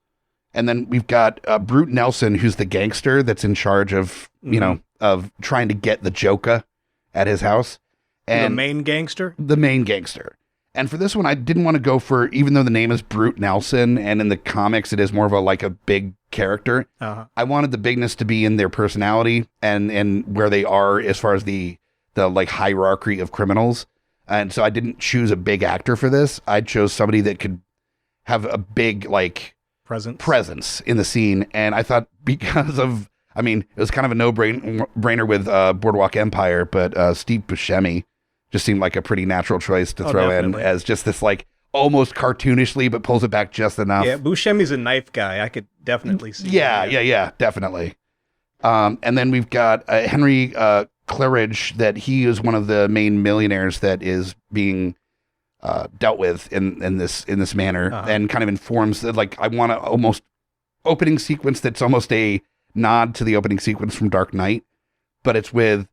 And then we've got Brute Nelson, who's the gangster that's in charge of, of trying to get the Joker at his house. And the main gangster? The main gangster. And for this one, I didn't want to go for, even though the name is Brute Nelson, and in the comics it is more of a big character. I wanted the bigness to be in their personality and where they are as far as the hierarchy of criminals. And so I didn't choose a big actor for this. I chose somebody that could have a big presence in the scene. And I thought, because of, it was kind of a no-brainer with Boardwalk Empire, but Steve Buscemi just seemed like a pretty natural choice to throw definitely. in as just this almost cartoonishly, but pulls it back just enough. Yeah, Buscemi's a knife guy. I could definitely see that. Yeah, definitely. And then we've got Henry Claridge, that he is one of the main millionaires that is being dealt with in this manner, and kind of informs that, I want to almost opening sequence that's almost a nod to the opening sequence from Dark Knight, but it's with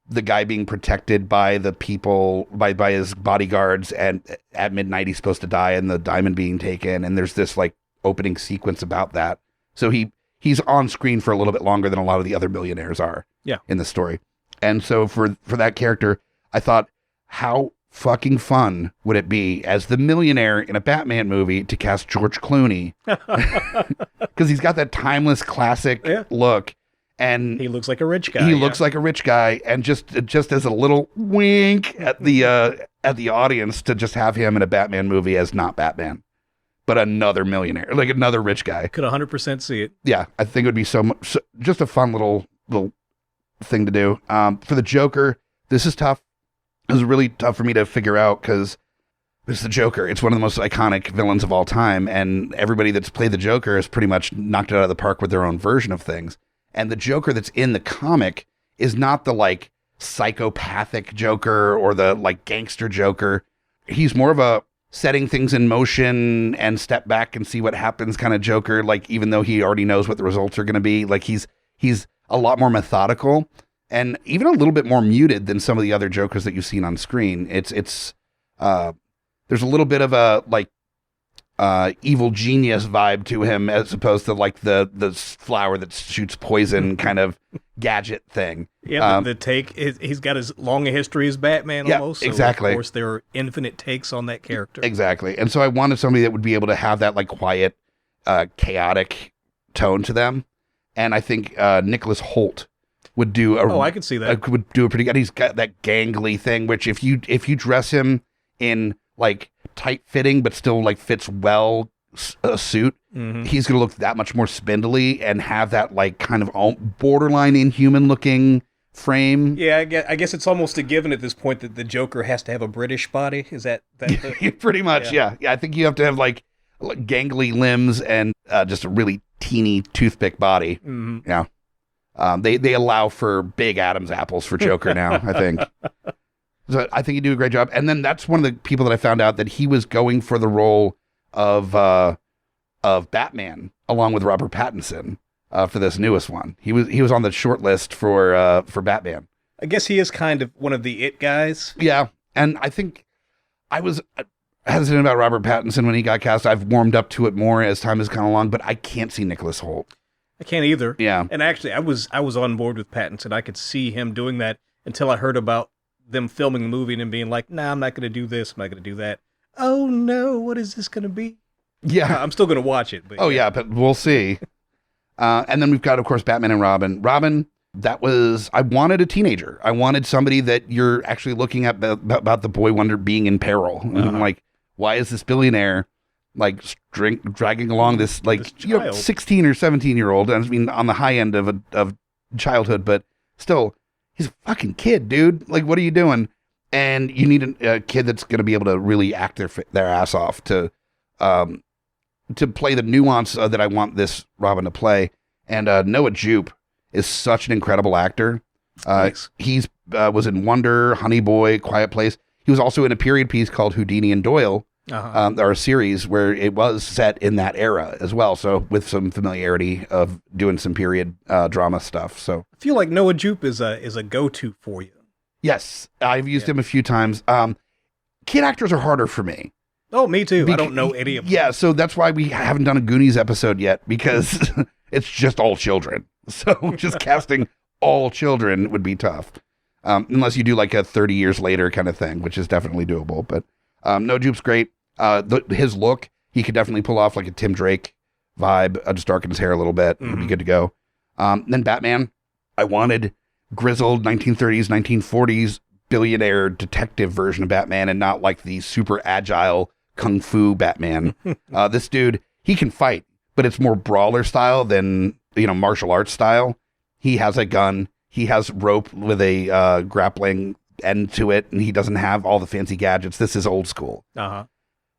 the guy being protected by the people, by his bodyguards, and at midnight he's supposed to die, and the diamond being taken, and there's this opening sequence about that. So he's on screen for a little bit longer than a lot of the other millionaires are in the story. And so for that character, I thought, how fucking fun would it be as the millionaire in a Batman movie to cast George Clooney? Because he's got that timeless classic look. And he looks like a rich guy. He looks like a rich guy, and just as a little wink at the audience, to just have him in a Batman movie as not Batman, but another millionaire, another rich guy. Could 100% see it. Yeah, I think it would be just a fun little thing to do. For the Joker, this is tough. It was really tough for me to figure out, because it's the Joker. It's one of the most iconic villains of all time, and everybody that's played the Joker has pretty much knocked it out of the park with their own version of things. And the Joker that's in the comic is not the psychopathic Joker or the gangster Joker. He's more of a setting things in motion and step back and see what happens kind of Joker. Even though he already knows what the results are going to be, he's a lot more methodical and even a little bit more muted than some of the other Jokers that you've seen on screen. It's there's a little bit of a evil genius vibe to him, as opposed to the flower that shoots poison kind of gadget thing. Yeah, the take, he's got as long a history as Batman almost. So exactly. Of course, there are infinite takes on that character. Exactly. And so I wanted somebody that would be able to have that quiet, chaotic tone to them. And I think Nicholas Hoult would do I could see that. Would do a pretty good. He's got that gangly thing, which if you dress him in tight fitting but still fits well a suit, he's gonna look that much more spindly and have that kind of borderline inhuman looking frame. Yeah, I guess it's almost a given at this point that the Joker has to have a British body. Is that pretty much? Yeah. I think you have to have gangly limbs and just a really teeny toothpick body. Yeah. They allow for big Adam's apples for Joker now, I think. So I think you do a great job. And then that's one of the people that I found out that he was going for the role of Batman along with Robert Pattinson for this newest one. He was on the short list for Batman. I guess he is kind of one of the it guys. Yeah, and I think I was hesitant about Robert Pattinson when he got cast. I've warmed up to it more as time has gone along, but I can't see Nicholas Hoult. I can't either. Yeah. And actually, I was on board with Pattinson. I could see him doing that until I heard about them filming the movie and him being like, nah, I'm not going to do this. I'm not going to do that. Oh, no. What is this going to be? Yeah. I'm still going to watch it. But but we'll see. And then we've got, of course, Batman and Robin. Robin, I wanted a teenager. I wanted somebody that you're actually looking at about the boy wonder being in peril. And why is this billionaire dragging along this 16 or 17-year-old? I mean, on the high end of childhood, but still, he's a fucking kid, dude. What are you doing? And you need a kid that's going to be able to really act their ass off to to play the nuance that I want this Robin to play. And Noah Jupe is such an incredible actor. Nice. He's was in Wonder, Honey Boy, Quiet Place. He was also in a period piece called Houdini and Doyle, or a series where it was set in that era as well. So with some familiarity of doing some period drama stuff. So I feel like Noah Jupe is a go-to for you. yes, I've used him a few times. Kid actors are harder for me. Oh, me too. I don't know any of them. Yeah, so that's why we haven't done a Goonies episode yet, because it's just all children. So just casting all children would be tough. Unless you do like a 30 years later kind of thing, which is definitely doable. But No Jupe's great. His look, he could definitely pull off like a Tim Drake vibe. Just darken his hair a little bit. Would be good to go. Then Batman, I wanted grizzled 1930s, 1940s billionaire detective version of Batman, and not like the super agile kung fu Batman. This dude, he can fight, but it's more brawler style than, martial arts style. He has a gun. He has rope with a grappling end to it, and he doesn't have all the fancy gadgets. This is old school.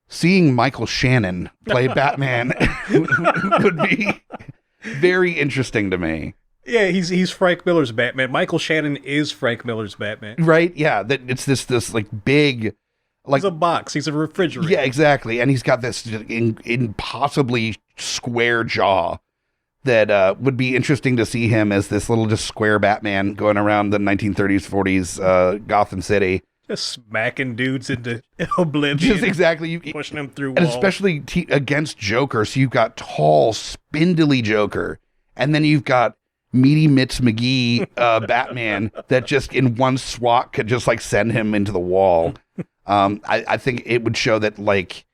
Seeing Michael Shannon play Batman would be very interesting to me. Yeah, he's Frank Miller's Batman. Michael Shannon is Frank Miller's Batman. Right? Yeah, that it's this like big, like he's a box. He's a refrigerator. Yeah, exactly. And he's got this impossibly square jaw that would be interesting to see him as this little just square Batman going around the 1930s, 40s Gotham City. Just smacking dudes into oblivion. Just exactly. Pushing them through and walls. especially against Joker. So you've got tall, spindly Joker. And then you've got Meaty Mitts McGee Batman that just in one swat could just like send him into the wall. I think it would show that like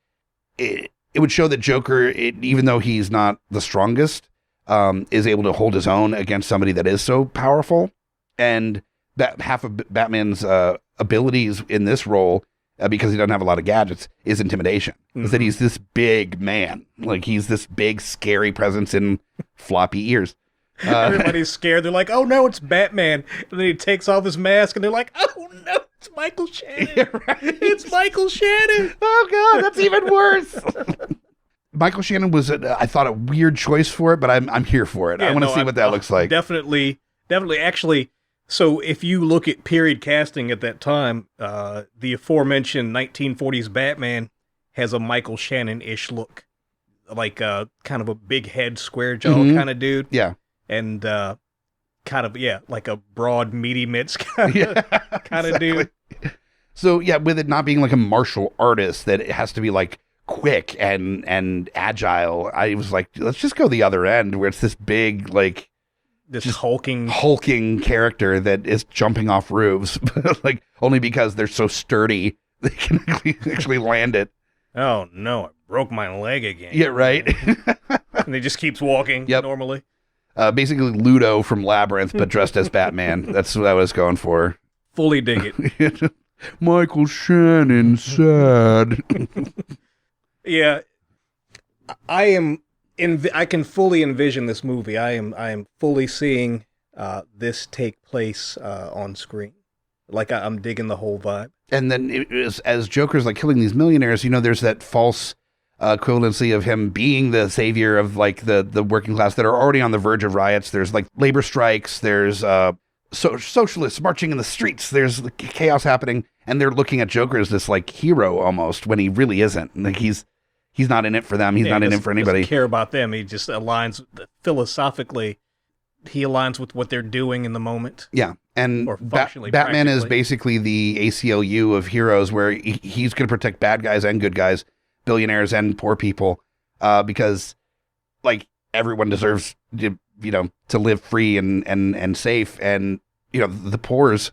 it would show that Joker, even though he's not the strongest, is able to hold his own against somebody that is so powerful. And half of Batman's abilities in this role, because he doesn't have a lot of gadgets, is intimidation. Is that he's this big man, like he's this big scary presence in floppy ears. Everybody's scared. They're like, "Oh no, it's Batman!" And then he takes off his mask, and they're like, "Oh no, it's Michael Shannon! Yeah, right. It's Michael Shannon!" Oh god, that's even worse. Michael Shannon was, I thought, a weird choice for it, but I'm here for it. Yeah, I want to see what that looks like. Definitely. Actually, so if you look at period casting at that time, the aforementioned 1940s Batman has a Michael Shannon-ish look, like kind of a big head, square jaw kind of dude. Yeah. And kind of, like a broad, meaty mitts kind of dude. So, yeah, with it not being like a martial artist, that it has to be like quick and agile, I was like, let's just go the other end where it's this big, like, this hulking character that is jumping off roofs, like only because they're so sturdy they can actually land it. Oh no, I broke my leg again. Yeah, right. And he just keeps walking normally. Basically Ludo from Labyrinth, but dressed as Batman. That's what I was going for. Fully dig it. Michael Shannon sad. Yeah, I can fully envision this movie. I am fully seeing this take place on screen. Like I'm digging the whole vibe. And then as Joker's like killing these millionaires, there's that false equivalency of him being the savior of like the working class that are already on the verge of riots. There's like labor strikes. There's socialists marching in the streets. There's chaos happening, and they're looking at Joker as this like hero almost when he really isn't. Like he's not in it for them. He's not in it for anybody. Doesn't care about them. He just aligns philosophically. He aligns with what they're doing in the moment. Yeah, and Batman is basically the ACLU of heroes, where he's going to protect bad guys and good guys, billionaires and poor people, because like everyone deserves to live free and safe, and the poors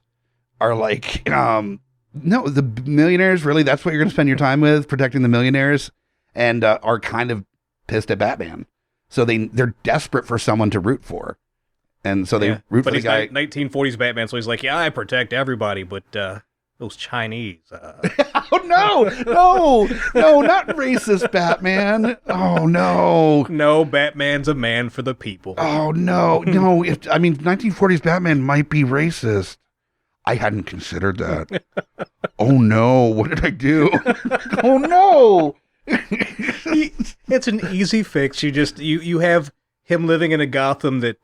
are like no, the millionaires, really, that's what you're going to spend your time with, protecting the millionaires, and are kind of pissed at Batman. So they're desperate for someone to root for. And so they root for the guy. 1940s Batman, so he's like, yeah, I protect everybody, but those Chinese. Oh, no, not racist Batman. Oh, no. No, Batman's a man for the people. Oh, no. 1940s Batman might be racist. I hadn't considered that. Oh, no. What did I do? Oh, no. It's an easy fix. You have him living in a Gotham that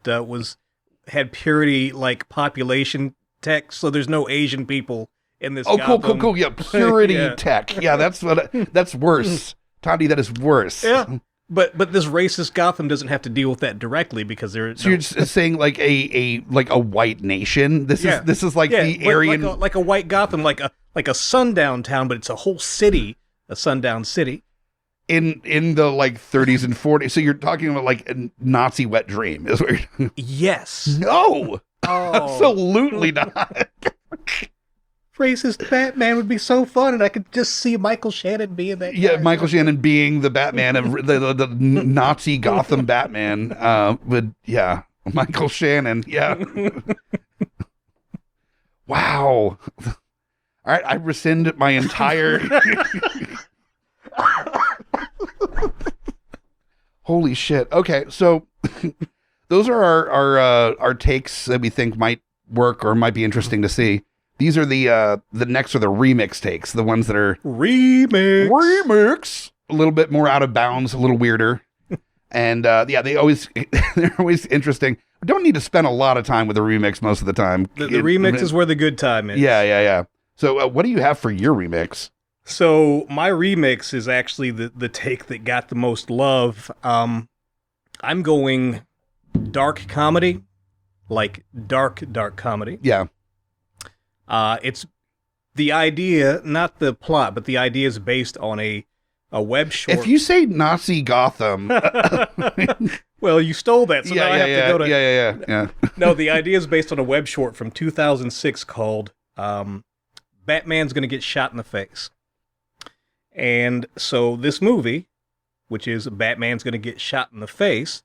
had purity like population tech, so there's no Asian people in this. Oh, Gotham. cool. Yeah, purity Yeah. tech. Yeah, that's worse. Toddy, that is worse. Yeah. But this racist Gotham doesn't have to deal with that directly because they're. So you're just saying like a white nation. This is like the but Aryan, like a white Gotham, like a sundown town, but it's a whole city, a sundown city. in the like 30s and 40s. So you're talking about like a Nazi wet dream, is what you're. Yes. No, Oh. absolutely not. Racist Batman would be so fun, and I could just see Michael Shannon being that. Yeah, guy. Michael Shannon being the Batman of the Nazi Gotham Batman. Yeah, Michael Shannon. Yeah. Wow. All right, I rescind my entire. Holy shit. Okay, so those are our takes that we think might work or might be interesting to see. These are the next are the remix takes, the ones that are remix, a little bit more out of bounds, a little weirder, and they're always interesting. We don't need to spend a lot of time with the remix most of the time. The remix is where the good time is. Yeah. So what do you have for your remix? So my remix is actually the take that got the most love. I'm going dark comedy, like dark comedy. Yeah. It's the idea, not the plot, but the idea is based on a web short. If you say Nazi Gotham, well, you stole that, so now I have to go to. Yeah. No, the idea is based on a web short from 2006 called Batman's Gonna Get Shot in the Face. And so this movie, which is Batman's Gonna Get Shot in the Face,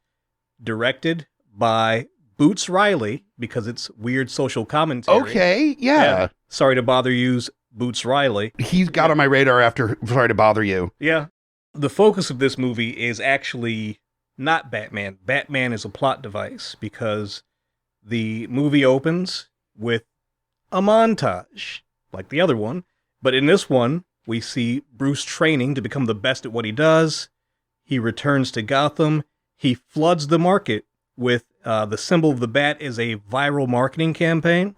directed by Boots Riley, because it's weird social commentary. Okay, yeah. Sorry to bother you, Boots Riley. He's got on my radar after Sorry to Bother You. Yeah. The focus of this movie is actually not Batman. Batman is a plot device because the movie opens with a montage, like the other one. But in this one, we see Bruce training to become the best at what he does. He returns to Gotham. He floods the market with the symbol of the bat is a viral marketing campaign.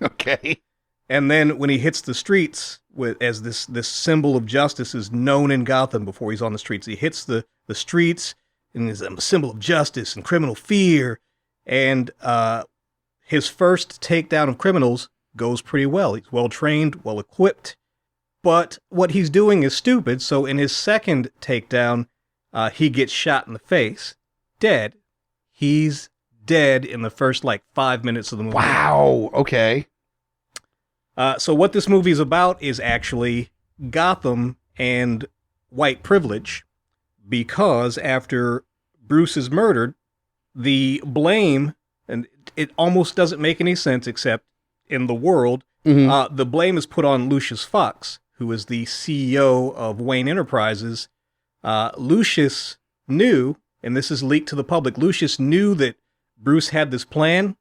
Okay. And then when he hits the streets as this symbol of justice is known in Gotham before he's on the streets. He hits the streets and is a symbol of justice and criminal fear. And his first takedown of criminals goes pretty well. He's well trained, well equipped. But what he's doing is stupid. So in his second takedown, he gets shot in the face, dead. He's dead in the first 5 minutes of the movie. Wow. Okay. So what this movie is about is actually Gotham and white privilege, because after Bruce is murdered, the blame, and it almost doesn't make any sense except in the world, the blame is put on Lucius Fox, who is the CEO of Wayne Enterprises. Lucius knew, and this is leaked to the public, Lucius knew that Bruce had this plan.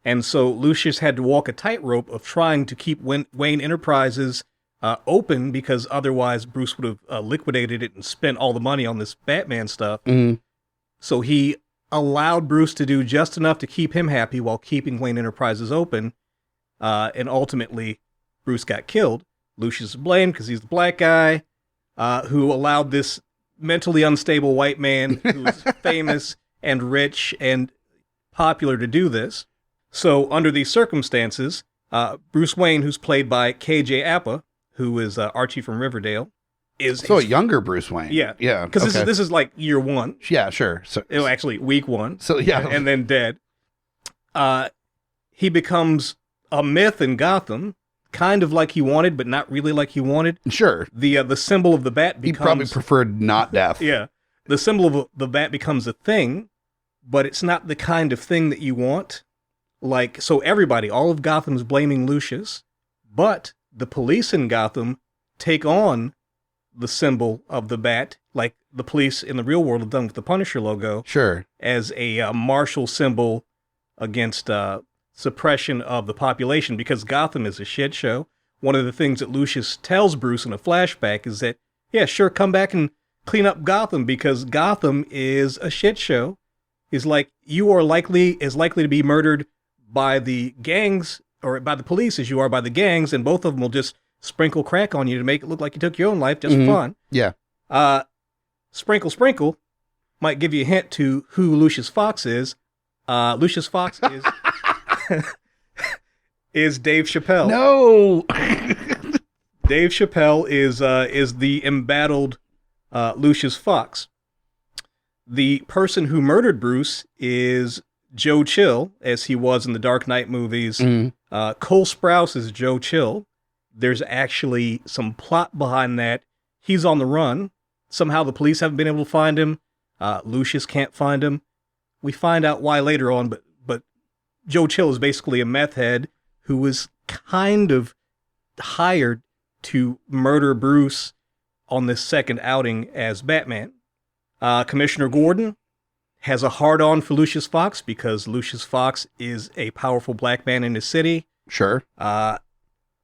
And so Lucius had to walk a tightrope of trying to keep Wayne Enterprises open, because otherwise Bruce would have liquidated it and spent all the money on this Batman stuff. So he allowed Bruce to do just enough to keep him happy while keeping Wayne Enterprises open. And ultimately, Bruce got killed. Lucius is blamed because he's the black guy who allowed this mentally unstable white man who's famous and rich and popular to do this. So under these circumstances, Bruce Wayne, who's played by KJ Apa, who is Archie from Riverdale, is a younger Bruce Wayne. Yeah. Because this is like year one. Yeah, sure. So Actually, week one. So yeah, and then dead. He becomes a myth in Gotham, kind of like he wanted, but not really like he wanted. Sure. The symbol of the bat becomes. He probably preferred not death. Yeah. The symbol of the bat becomes a thing, but it's not the kind of thing that you want. So everybody, all of Gotham's blaming Lucius, but the police in Gotham take on the symbol of the bat, like the police in the real world have done with the Punisher logo. Sure. As a martial symbol against suppression of the population, because Gotham is a shit show. One of the things that Lucius tells Bruce in a flashback is that yeah, sure, come back and clean up Gotham because Gotham is a shit show. He's like, you are likely to be murdered by the gangs or by the police as you are by the gangs, and both of them will just sprinkle crack on you to make it look like you took your own life just for fun. Yeah. Sprinkle might give you a hint to who Lucius Fox is. Lucius Fox is is Dave Chappelle. No. Dave Chappelle is the embattled Lucius Fox. The person who murdered Bruce is Joe Chill, as he was in the Dark Knight movies. Cole Sprouse is Joe Chill. There's actually some plot behind that. He's on the run. Somehow the police haven't been able to find him. Lucius can't find him. We find out why later on, but Joe Chill is basically a meth head who was kind of hired to murder Bruce on this second outing as Batman. Commissioner Gordon has a hard-on for Lucius Fox because Lucius Fox is a powerful black man in his city. Sure.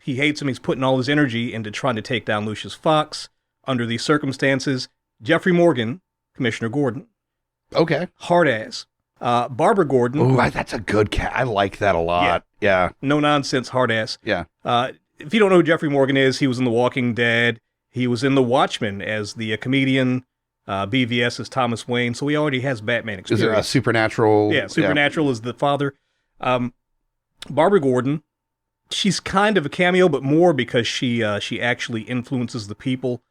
He hates him. He's putting all his energy into trying to take down Lucius Fox. Under these circumstances, Jeffrey Morgan, Commissioner Gordon. Okay. Hard ass. Barbara Gordon. Ooh, that's a good cat. I like that a lot. Yeah. No nonsense, hard ass. Yeah. If you don't know who Jeffrey Morgan is, he was in The Walking Dead. He was in The Watchmen as the comedian. BVS is Thomas Wayne, so he already has Batman experience. Is there a Supernatural? Yeah, Supernatural is the father. Barbara Gordon, she's kind of a cameo, but more because she actually influences the people.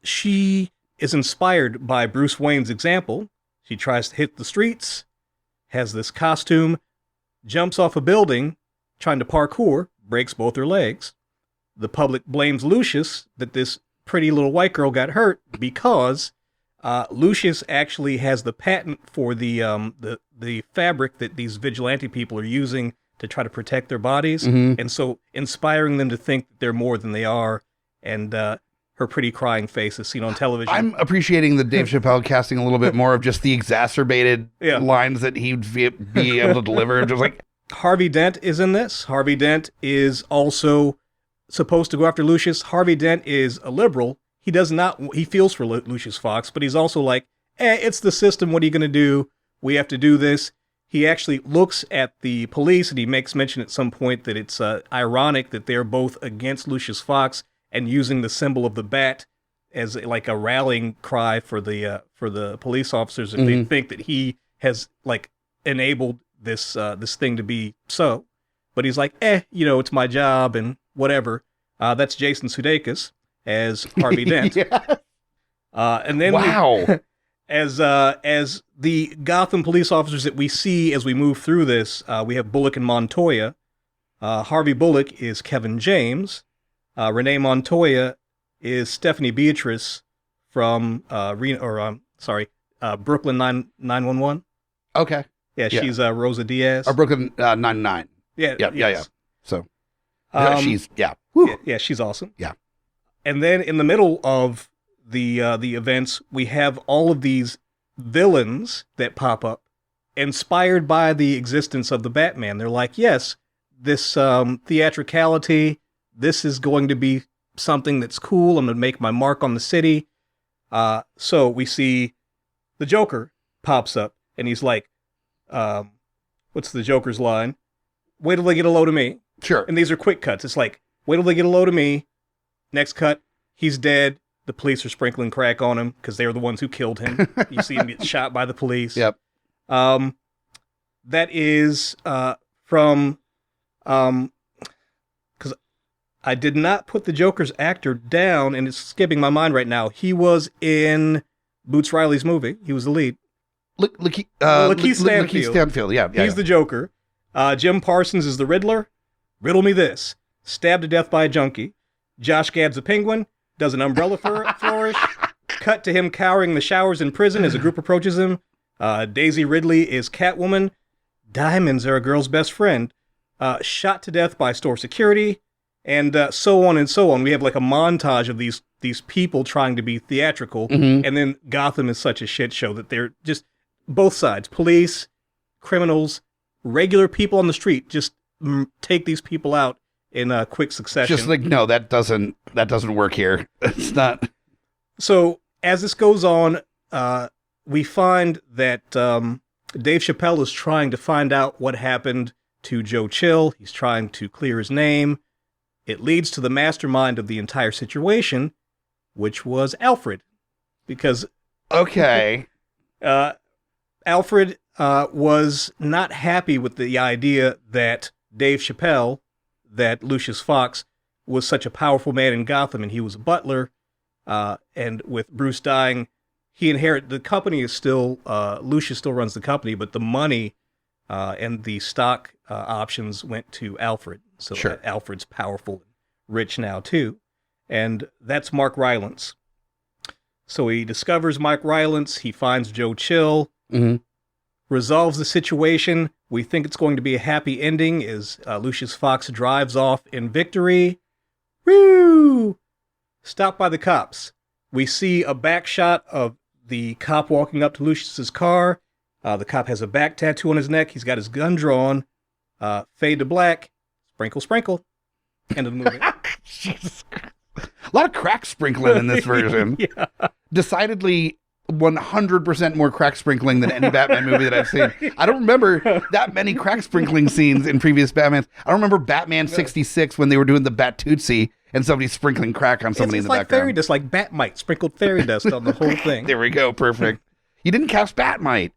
She is inspired by Bruce Wayne's example. She tries to hit the streets, has this costume, jumps off a building, trying to parkour, breaks both her legs. The public blames Lucius that this pretty little white girl got hurt because Lucius actually has the patent for the fabric that these vigilante people are using to try to protect their bodies, and so inspiring them to think that they're more than they are, and her pretty crying face is seen on television. I'm appreciating the Dave Chappelle casting a little bit more of just the exacerbated lines that he'd be able to deliver. Just like Harvey Dent is in this. Harvey Dent is also supposed to go after Lucius. Harvey Dent is a liberal. He does not. He feels for Lucius Fox, but he's also like, it's the system. What are you going to do? We have to do this. He actually looks at the police, and he makes mention at some point that it's ironic that they're both against Lucius Fox and using the symbol of the bat as like a rallying cry for the police officers if they think that he has like enabled this thing to be so. But he's like, it's my job and whatever. That's Jason Sudeikis as Harvey Dent. And then wow. As the Gotham police officers that we see as we move through this, we have Bullock and Montoya. Harvey Bullock is Kevin James. Renee Montoya is Stephanie Beatrice from Brooklyn 911. Okay. Yeah, she's Rosa Diaz. Or Brooklyn 99. Yeah. So she's she's awesome. Yeah. And then in the middle of the events, we have all of these villains that pop up, inspired by the existence of the Batman. They're like, yes, this theatricality, this is going to be something that's cool. I'm going to make my mark on the city. So we see the Joker pops up, and he's like, what's the Joker's line? Wait till they get a load of me. Sure. And these are quick cuts. It's like, wait till they get a load of me. Next cut, he's dead. The police are sprinkling crack on him because they're the ones who killed him. You see him get shot by the police. Yep. That is from... because I did not put the Joker's actor down, and it's skipping my mind right now. He was in Boots Riley's movie. He was the lead. Lakeith Stanfield. Yeah. He's the Joker. Jim Parsons is the Riddler. Riddle me this. Stabbed to death by a junkie. Josh Gad's a penguin. Does an umbrella flourish. Cut to him cowering in the showers in prison as a group approaches him. Daisy Ridley is Catwoman. Diamonds are a girl's best friend. Shot to death by store security. And so on and so on. We have like a montage of these people trying to be theatrical. And then Gotham is such a shit show that they're just both sides. Police, criminals, regular people on the street just take these people out in a quick succession. Just like, no, that doesn't work here. It's not. So as this goes on, we find that Dave Chappelle is trying to find out what happened to Joe Chill. He's trying to clear his name. It leads to the mastermind of the entire situation, which was Alfred. Because Okay. Alfred was not happy with the idea that Dave Chappelle, that Lucius Fox, was such a powerful man in Gotham, and he was a butler. And with Bruce dying, the company is still, Lucius still runs the company, but the money and the stock options went to Alfred. So Sure. Alfred's powerful and rich now, too. And that's Mark Rylance. So he discovers Mike Rylance. He finds Joe Chill, resolves the situation. We think it's going to be a happy ending as Lucius Fox drives off in victory. Woo! Stopped by the cops. We see a back shot of the cop walking up to Lucius's car. The cop has a back tattoo on his neck. He's got his gun drawn. Fade to black. Sprinkle, sprinkle. End of the movie. Jesus Christ. A lot of crack sprinkling in this version. Yeah. Decidedly 100% more crack sprinkling than any Batman movie that I've seen. I don't remember that many crack sprinkling scenes in previous Batmans. I don't remember Batman 66 when they were doing the Bat-Tootsie and somebody sprinkling crack on somebody It's in the like background. fairy dust, like Batmite, sprinkled fairy dust on the whole thing. There we go. Perfect. You didn't cast Batmite.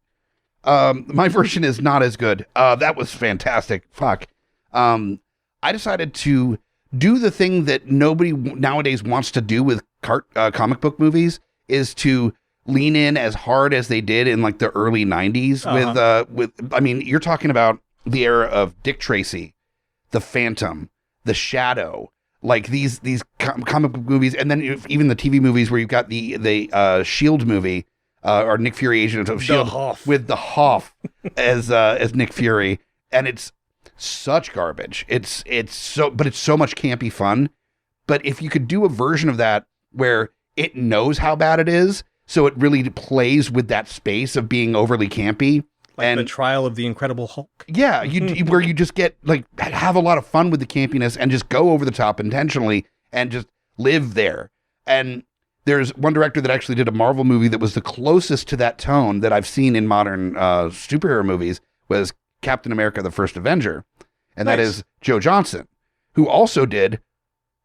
My version is not as good. That was fantastic. Fuck. I decided to do the thing that nobody nowadays wants to do with comic book movies, is to lean in as hard as they did in like the early 90s with I mean, you're talking about the era of Dick Tracy, The Phantom, The Shadow, like these comic book movies, and then even the TV movies where you've got the Shield movie, or Nick Fury, Agent of Shield, with the Hoff as Nick Fury, and it's such garbage. It's so much campy fun. But if you could do a version of that where it knows how bad it is, so it really plays with that space of being overly campy, like and the Trial of the Incredible Hulk. Yeah, where you just get like have a lot of fun with the campiness and just go over the top intentionally and just live there. And there's one director that actually did a Marvel movie that was the closest to that tone that I've seen in modern superhero movies, was Captain America: The First Avenger, and Nice. that is Joe Johnston, who also did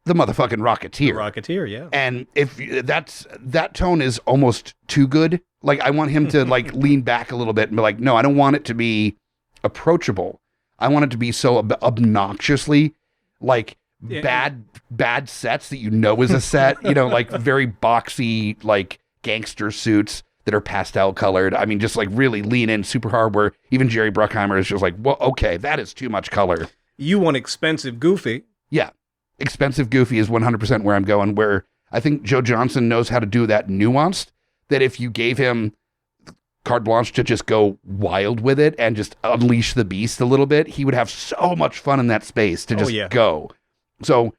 the motherfucking Rocketeer. Rocketeer, yeah. And if that tone is almost too good, like I want him to like lean back a little bit and be like, no, I don't want it to be approachable. I want it to be so obnoxiously like bad sets that you know is a set, like very boxy, like gangster suits that are pastel colored. I mean, just like really lean in super hard, where even Jerry Bruckheimer is just like, well, okay, that is too much color. You want expensive Goofy. Yeah. Expensive Goofy is 100% where I'm going, where I think Joe Johnston knows how to do that nuanced, that if you gave him carte blanche to just go wild with it and just unleash the beast a little bit, he would have so much fun in that space to just go. So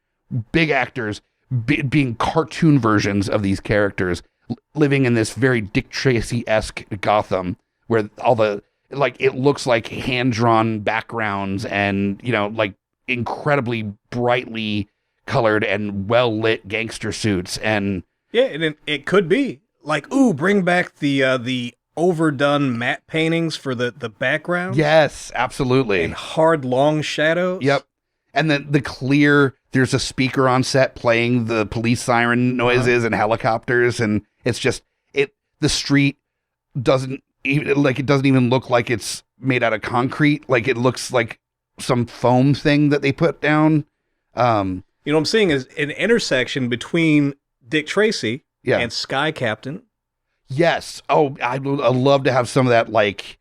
big actors being cartoon versions of these characters, living in this very Dick Tracy-esque Gotham, where all the, like, it looks like hand-drawn backgrounds and, like incredibly brightly colored and well-lit gangster suits. And yeah, and it could be like, ooh, bring back the overdone matte paintings for the background. Yes, absolutely. And hard, long shadows. Yep. And then the clear, there's a speaker on set playing the police siren noises and helicopters, and it's just the street doesn't even look like it's made out of concrete. Like it looks like some foam thing that they put down. What I'm seeing is an intersection between Dick Tracy and Sky Captain. Yes. Oh, I'd love to have some of that like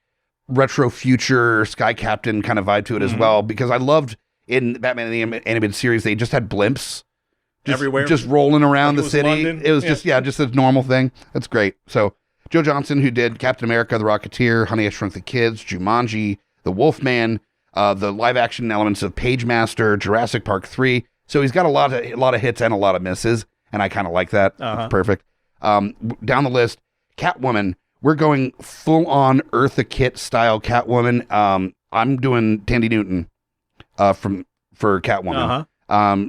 retro future Sky Captain kind of vibe to it as well, because I loved in Batman the Animated Series, they just had blimps everywhere, just rolling around the city. London. It was just a normal thing. That's great. So Joe Johnston, who did Captain America, The Rocketeer, Honey, I Shrunk the Kids, Jumanji, The Wolfman, the live action elements of Pagemaster, Jurassic Park 3. So he's got a lot of hits and a lot of misses, and I kind of like that. It's perfect. Down the list, Catwoman. We're going full on Eartha Kitt style Catwoman. I'm doing Tandy Newton for Catwoman.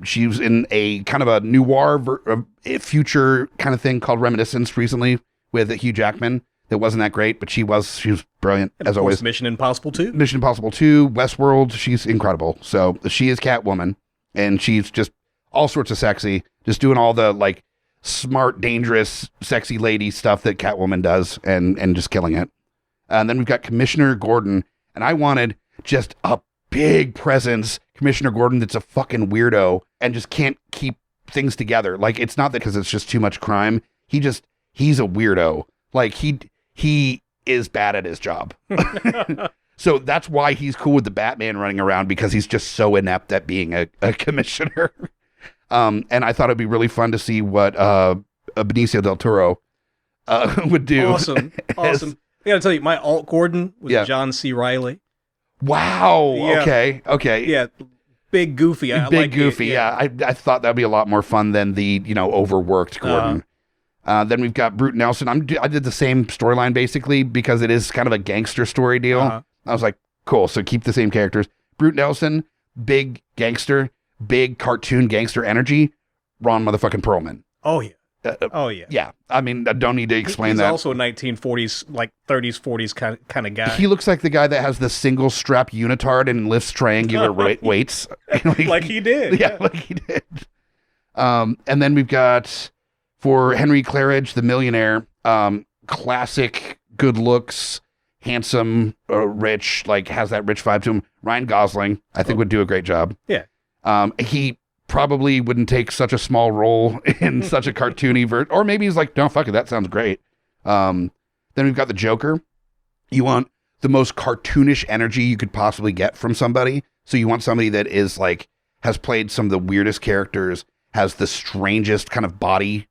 She was in a kind of a noir future kind of thing called Reminiscence recently with Hugh Jackman. That wasn't that great, but she was brilliant, and as always. Mission Impossible 2. Mission Impossible 2, Westworld, she's incredible. So she is Catwoman, and she's just all sorts of sexy, just doing all the like smart, dangerous, sexy lady stuff that Catwoman does, and just killing it. And then we've got Commissioner Gordon, and I wanted just a big presence, Commissioner Gordon that's a fucking weirdo and just can't keep things together. Like, it's not that because it's just too much crime. He's a weirdo. Like, he is bad at his job. So that's why he's cool with the Batman running around, because he's just so inept at being a commissioner. And I thought it'd be really fun to see what Benicio del Toro would do. Awesome. I gotta tell you, my alt Gordon was John C. Reilly. Wow. Yeah. Okay. Yeah. Big goofy. Big goofy. Yeah. I thought that'd be a lot more fun than the, overworked Gordon. Then we've got Brute Nelson. I did the same storyline basically because it is kind of a gangster story deal. I was like, cool. So keep the same characters. Brute Nelson, big gangster, big cartoon gangster energy. Ron motherfucking Perlman. Oh yeah. Yeah. I mean, I don't need to explain that. He's also a 1940s, like 30s, 40s kind of guy. He looks like the guy that has the single strap unitard and lifts triangular weights. Like he did. Yeah, like he did. And then we've got, for Henry Claridge, the millionaire, classic, good looks, handsome, rich, like has that rich vibe to him. Ryan Gosling, I think would do a great job. Yeah. He probably wouldn't take such a small role in such a cartoony version, or maybe he's like, no, fuck it, that sounds great. Then we've got the Joker. You want the most cartoonish energy you could possibly get from somebody. So you want somebody that is like, has played some of the weirdest characters, has the strangest kind of body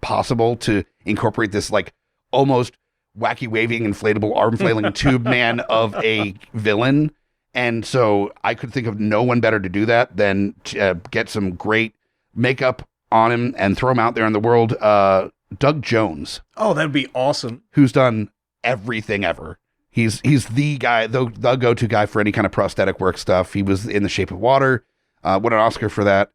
possible to incorporate this like almost wacky waving inflatable arm flailing tube man of a villain. And so I could think of no one better to do that than to, get some great makeup on him and throw him out there in the world. Doug Jones. Oh, that'd be awesome. Who's done everything ever. He's the guy, the go-to guy for any kind of prosthetic work stuff. He was in The Shape of Water. Won an Oscar for that.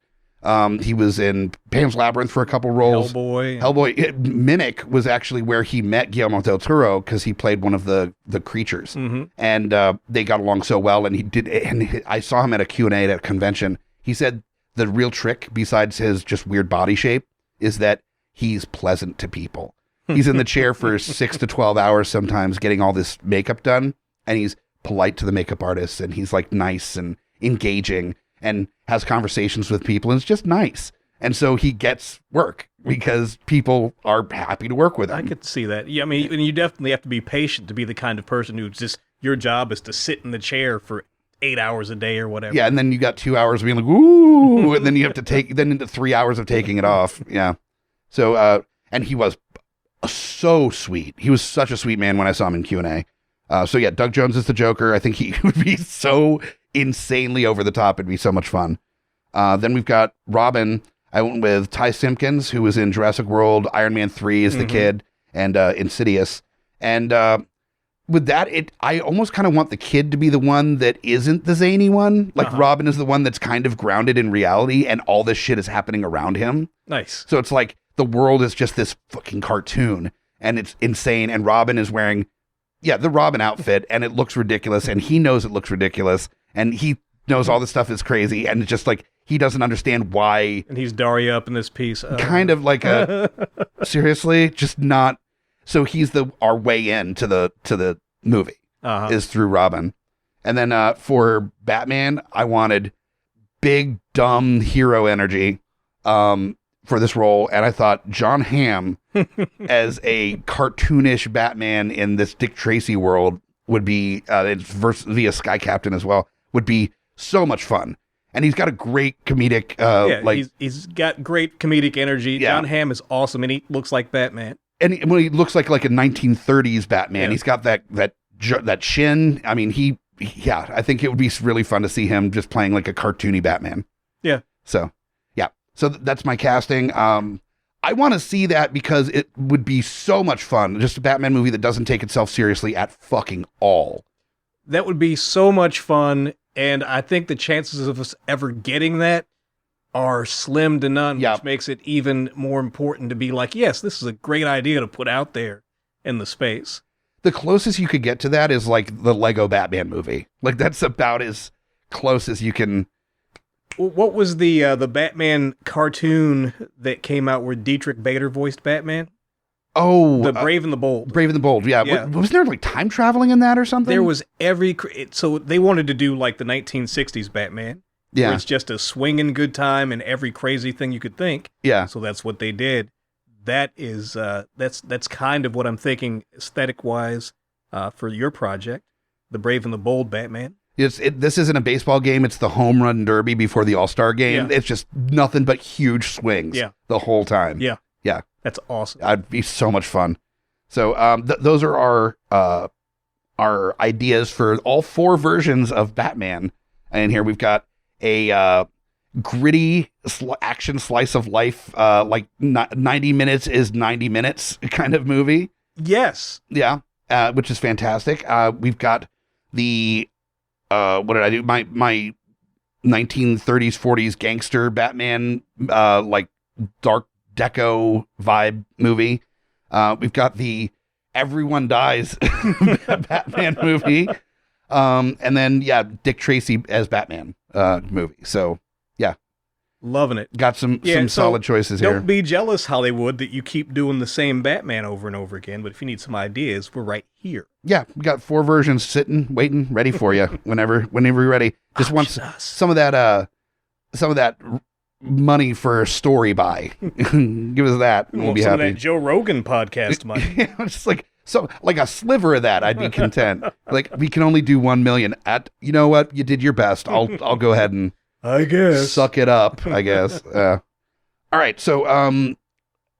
He was in Pan's Labyrinth for a couple roles. Hellboy. Mimic was actually where he met Guillermo del Toro because he played one of the creatures. Mm-hmm. And they got along so well. And I saw him at a Q&A at a convention. He said the real trick, besides his just weird body shape, is that he's pleasant to people. He's in the chair for 6 to 12 hours sometimes getting all this makeup done. And he's polite to the makeup artists. And he's like nice and engaging and has conversations with people, and it's just nice. And so he gets work because people are happy to work with him. I could see that. Yeah, I mean, and you definitely have to be patient to be the kind of person who's just, your job is to sit in the chair for 8 hours a day or whatever. Yeah, and then you got 2 hours of being like, ooh, and then you have to take, then into 3 hours of taking it off. Yeah. So, and he was so sweet. He was such a sweet man when I saw him in Q&A. So yeah, Doug Jones is the Joker. I think he would be so insanely over the top. It'd be so much fun. Then we've got Robin. I went with Ty Simpkins, who was in Jurassic World. Iron Man 3 is the kid, and Insidious. And with that, I almost kind of want the kid to be the one that isn't the zany one. Like Robin is the one that's kind of grounded in reality, and all this shit is happening around him. Nice. So it's like the world is just this fucking cartoon, and it's insane. And Robin is wearing, the Robin outfit, and it looks ridiculous, and he knows it looks ridiculous. And he knows all this stuff is crazy, and it's just like he doesn't understand why. And he's Daria up in this piece. Kind of like seriously, just not. So he's our way in to the movie is through Robin, and then for Batman, I wanted big dumb hero energy for this role, and I thought John Hamm as a cartoonish Batman in this Dick Tracy world would be via Sky Captain as well. Would be so much fun. And he's got a great comedic, he's got great comedic energy. Yeah. John Hamm is awesome, and he looks like Batman. And he looks like a 1930s Batman. He's got that chin. I mean, I think it would be really fun to see him just playing like a cartoony Batman. Yeah. So, yeah. So that's my casting. I want to see that because it would be so much fun. Just a Batman movie that doesn't take itself seriously at fucking all. That would be so much fun, And I think the chances of us ever getting that are slim to none, Yep. which makes it even more important to be like, yes, this is a great idea to put out there in the space. The closest you could get to that is like the Lego Batman movie. Like that's about as close as you can. What was the Batman cartoon that came out where Dietrich Bader voiced Batman? Oh, The Brave and the Bold. Brave and the Bold. Yeah. Yeah. Was there like time traveling in that or something? There was so they wanted to do like the 1960s Batman. Yeah. Where it's just a swinging good time and every crazy thing you could think. Yeah. So that's what they did. That is that's kind of what I'm thinking aesthetic wise for your project, the Brave and the Bold Batman. This isn't a baseball game. It's the home run derby before the All-Star game. Yeah. It's just nothing but huge swings the whole time. Yeah. Yeah. That's awesome. That'd be so much fun. So those are our ideas for all 4 versions of Batman. And here we've got a gritty action slice of life, like 90 minutes is 90 minutes kind of movie. Yes. Yeah, which is fantastic. We've got the what did I do? My 1930s 40s gangster Batman, like dark deco vibe movie. We've got the everyone dies Batman movie, and then Dick Tracy as Batman movie. So yeah, loving it. got some solid choices here. Don't be jealous, Hollywood, that you keep doing the same Batman over and over again. But if you need some ideas, we're right here. Yeah, we got 4 versions sitting, waiting, ready for you whenever you're ready. Just want some of that money for a story buy. Give us that, and we'll be some happy. of that Joe Rogan podcast money. Yeah, just like a sliver of that, I'd be content. Like we can only do 1 million. You know what? You did your best. I'll go ahead and I guess suck it up. I guess. All right. So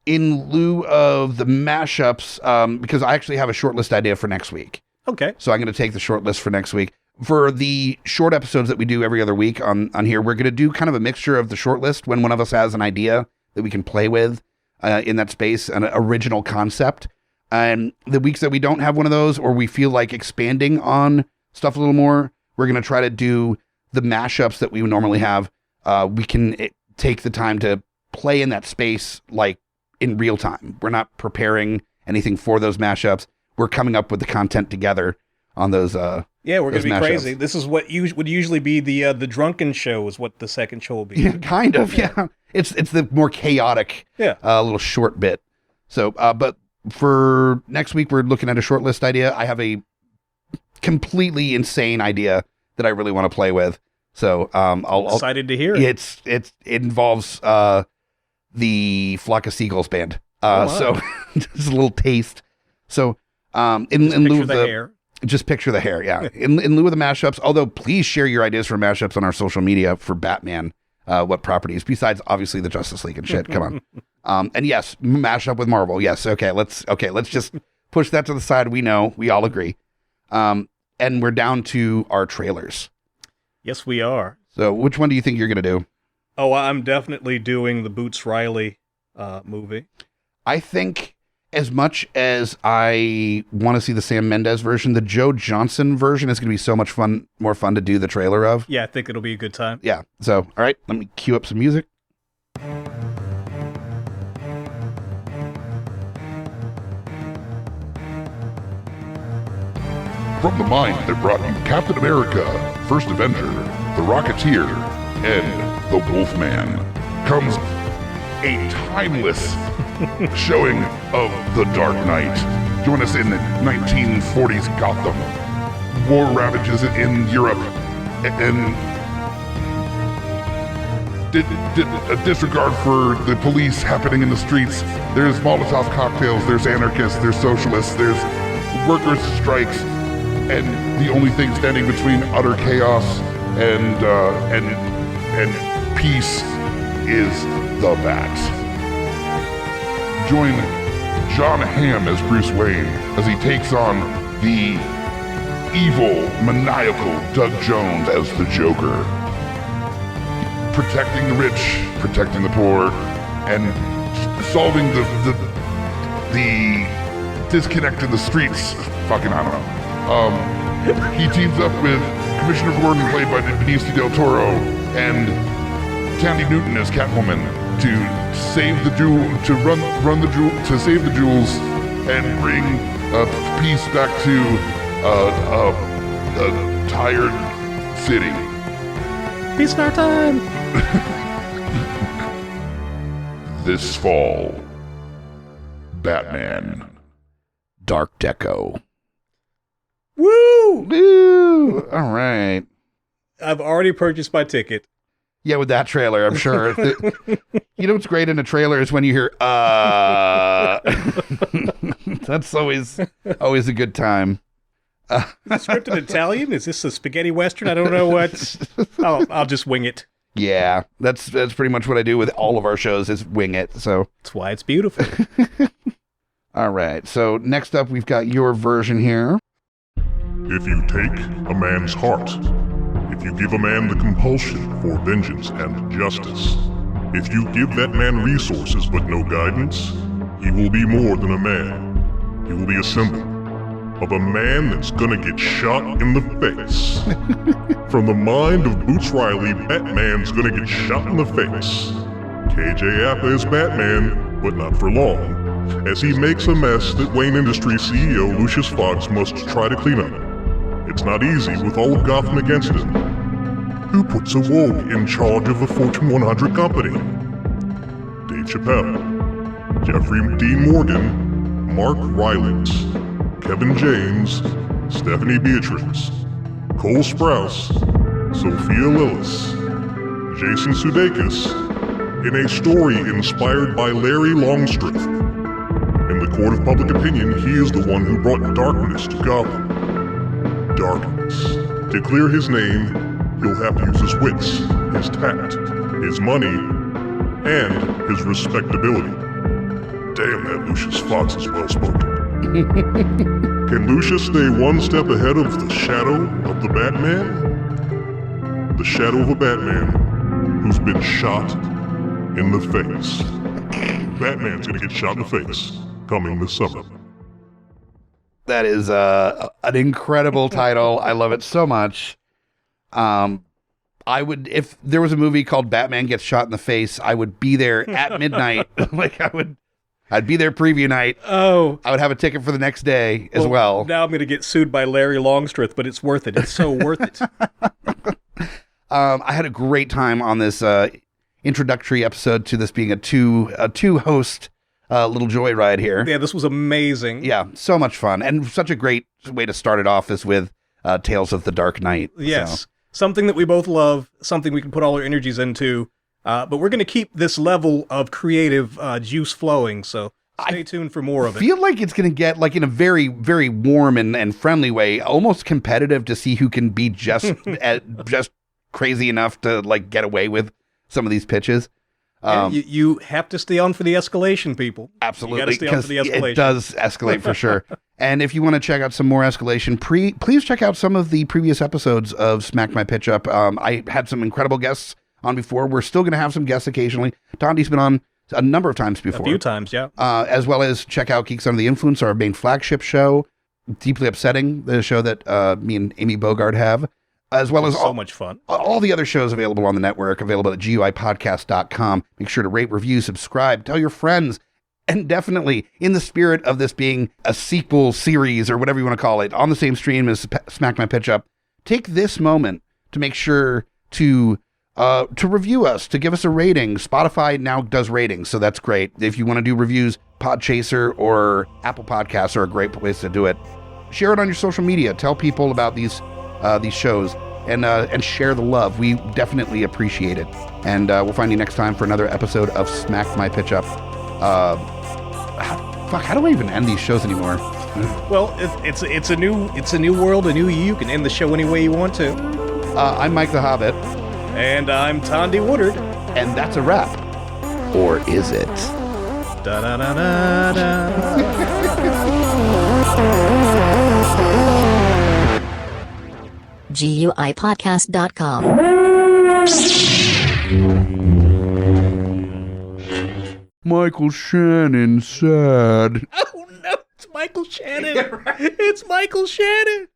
in lieu of the mashups, because I actually have a short list idea for next week. Okay. So I'm going to take the short list for next week. For the short episodes that we do every other week on here, we're going to do kind of a mixture of the short list when one of us has an idea that we can play with in that space, an original concept. And the weeks that we don't have one of those, or we feel like expanding on stuff a little more, we're going to try to do the mashups that we would normally have. We can take the time to play in that space like in real time. We're not preparing anything for those mashups. We're coming up with the content together on those. Yeah, we're going to be mashups. crazy. This is what would usually be the drunken show is what the second show will be. Yeah, kind of. Yeah, it's the more chaotic, little short bit. So, but for next week, we're looking at a short list idea. I have a completely insane idea that I really want to play with. So, I'll excited to hear it. It involves the Flock of Seagulls band. So just a little taste. So, in lieu of the hair. Just picture the hair, yeah. In lieu of the mashups, although please share your ideas for mashups on our social media for Batman, what properties, besides obviously the Justice League and shit, come on. And yes, mashup with Marvel, yes, okay, let's just push that to the side, we all agree. And we're down to our trailers. Yes, we are. So which one do you think you're going to do? Oh, I'm definitely doing the Boots Riley movie. I think as much as I want to see the Sam Mendes version, the Joe Johnson version is going to be so much more fun to do the trailer of. Yeah, I think it'll be a good time. Yeah. So, all right, let me cue up some music. From the mind that brought you Captain America, First Avenger, The Rocketeer, and The Wolfman, comes a timeless showing of The Dark Knight. Join us in 1940s Gotham. War ravages in Europe, and a disregard for the police happening in the streets. There's Molotov cocktails, there's anarchists, there's socialists, there's workers' strikes, and the only thing standing between utter chaos and peace is the Bat. Join John Hamm as Bruce Wayne as he takes on the evil, maniacal Doug Jones as the Joker. Protecting the rich, protecting the poor, and solving the disconnect in the streets. Fucking, I don't know. He teams up with Commissioner Gordon, played by Benicio del Toro, and Tandy Newton as Catwoman, to save the jewel, to run the jewel, to save the jewels, and bring peace back to a tired city. Peace in our time. This fall, Batman. Dark Deco. Woo! Woo! All right. I've already purchased my ticket. Yeah, with that trailer, I'm sure. You know what's great in a trailer is when you hear, That's always a good time. Is the script in Italian? Is this a spaghetti western? I don't know what. I'll just wing it. Yeah, that's pretty much what I do with all of our shows is wing it. So That's why it's beautiful. all right. So next up, we've got your version here. If you take a man's heart, if you give a man the compulsion for vengeance and justice, if you give that man resources but no guidance, he will be more than a man. He will be a symbol of a man that's gonna get shot in the face. From the mind of Boots Riley, Batman's gonna get shot in the face. KJ Apa is Batman, but not for long, as he makes a mess that Wayne Industries CEO Lucius Fox must try to clean up. It's not easy with all of Gotham against him. Who puts a woke in charge of a Fortune 100 company? Dave Chappelle, Jeffrey Dean Morgan, Mark Rylance, Kevin James, Stephanie Beatriz, Cole Sprouse, Sophia Lillis, Jason Sudeikis, in a story inspired by Larry Longstreth. In the court of public opinion, he is the one who brought darkness to Gotham. Darkness. To clear his name, he'll have to use his wits, his tact, his money, and his respectability. Damn, that Lucius Fox is well spoken. Can Lucius stay one step ahead of the shadow of the Batman? The shadow of a Batman who's been shot in the face. Batman's gonna get shot in the face coming this summer. That is an incredible title. I love it so much. I would, if there was a movie called Batman Gets Shot in the Face, I would be there at midnight. I'd be there preview night. Oh. I would have a ticket for the next day as well. Now I'm going to get sued by Larry Longstreth, but it's worth it. It's so worth it. I had a great time on this introductory episode to this being a two host little joyride here. Yeah, this was amazing. Yeah, so much fun. And such a great way to start it off is with Tales of the Dark Knight. Yes. So. Something that we both love, something we can put all our energies into. But we're going to keep this level of creative juice flowing, so stay tuned for more of it. I feel like it's going to get, like, in a very, very warm and friendly way, almost competitive to see who can be just crazy enough to, like, get away with some of these pitches. You have to stay on for the escalation, people. Absolutely, you got to stay on for the escalation. It does escalate for sure. And if you want to check out some more escalation, please check out some of the previous episodes of Smack My Pitch Up. I had some incredible guests on before. We're still going to have some guests occasionally. Tandi's been on a number of times before. A few times, yeah. As well as check out Geeks Under the Influence, our main flagship show. Deeply Upsetting, the show that me and Amy Bogart have. As well as so much fun. All the other shows available on the network, available at GUIPodcast.com. Make sure to rate, review, subscribe, tell your friends. And definitely, in the spirit of this being a sequel series or whatever you want to call it, on the same stream as Smack My Pitch Up, take this moment to make sure to review us, to give us a rating. Spotify now does ratings, so that's great. If you want to do reviews, Podchaser or Apple Podcasts are a great place to do it. Share it on your social media. Tell people about these shows and share the love. We definitely appreciate it. And we'll find you next time for another episode of Smack My Pitch Up. How do I even end these shows anymore? Well, it's a new world, a new you. You can end the show any way you want to. I'm Mike the Hobbit. And I'm Tandi Woodard. And that's a wrap. Or is it? Da da da da da. GUIPodcast.com. Michael Shannon sad. Oh no, it's Michael Shannon. Right. It's Michael Shannon.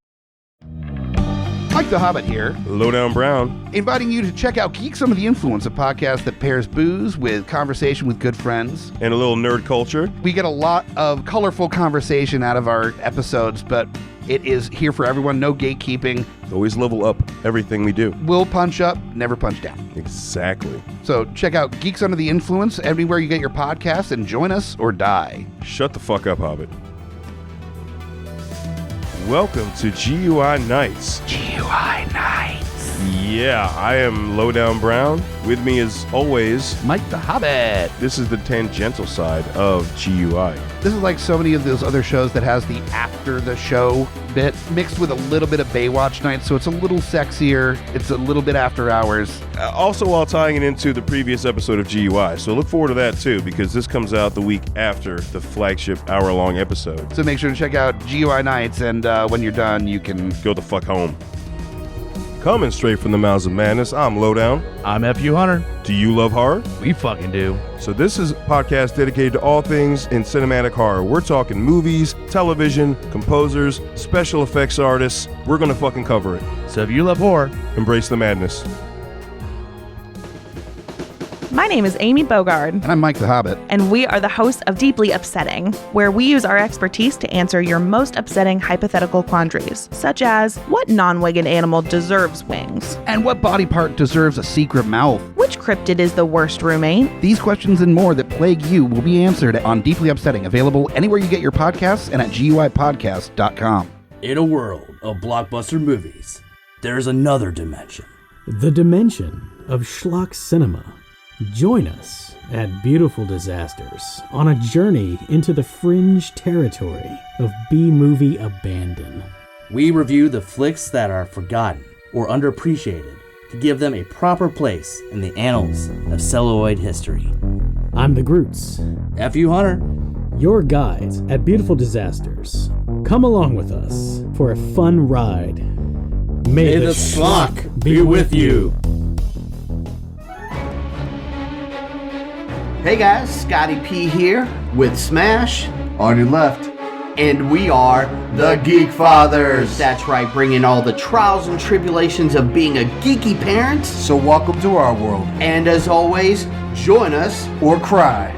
Mike the Hobbit here, Lowdown Brown, inviting you to check out Geeks Under the Influence, a podcast that pairs booze with conversation with good friends. and a little nerd culture. We get a lot of colorful conversation out of our episodes, but it is here for everyone, no gatekeeping. Always level up everything we do. We'll punch up, never punch down. Exactly. So check out Geeks Under the Influence everywhere you get your podcasts and join us or die. Shut the fuck up, Hobbit. Welcome to GUI Nights. GUI Nights. Yeah, I am Lowdown Brown. With me as always, Mike the Hobbit. this is the tangential side of GUI. This is like so many of those other shows that has the after the show bit mixed with a little bit of Baywatch night, so it's a little sexier. It's a little bit after hours. Also while tying it into the previous episode of GUI. So look forward to that too, because this comes out the week after the flagship hour-long episode. So make sure to check out GUI Nights, and when you're done, you can... Go the fuck home. Coming straight from the mouths of madness, I'm Lowdown. I'm FU Hunter. Do you love horror? We fucking do. So this is a podcast dedicated to all things in cinematic horror. We're talking movies, television, composers, special effects artists. We're gonna fucking cover it. So if you love horror, Embrace the madness. My name is Amy Bogard, And I'm Mike the Hobbit. and we are the hosts of Deeply Upsetting, where we use our expertise to answer your most upsetting hypothetical quandaries, such as what non-winged animal deserves wings? And what body part deserves a secret mouth? Which cryptid is the worst roommate? These questions and more that plague you will be answered on Deeply Upsetting, available anywhere you get your podcasts and at GUIPodcast.com. In a world of blockbuster movies, there's another dimension. The dimension of schlock cinema. Join us at Beautiful Disasters on a journey into the fringe territory of B-movie abandon. We review the flicks that are forgotten or underappreciated to give them a proper place in the annals of celluloid history. I'm the Groots, F.U. Hunter. your guides at Beautiful Disasters. Come along with us for a fun ride. May the schlock be with you. Hey guys, Scotty P here with Smash on your left. And we are the Geek Fathers. That's right, bringing all the trials and tribulations of being a geeky parent. So welcome to our world. And as always, join us Or cry.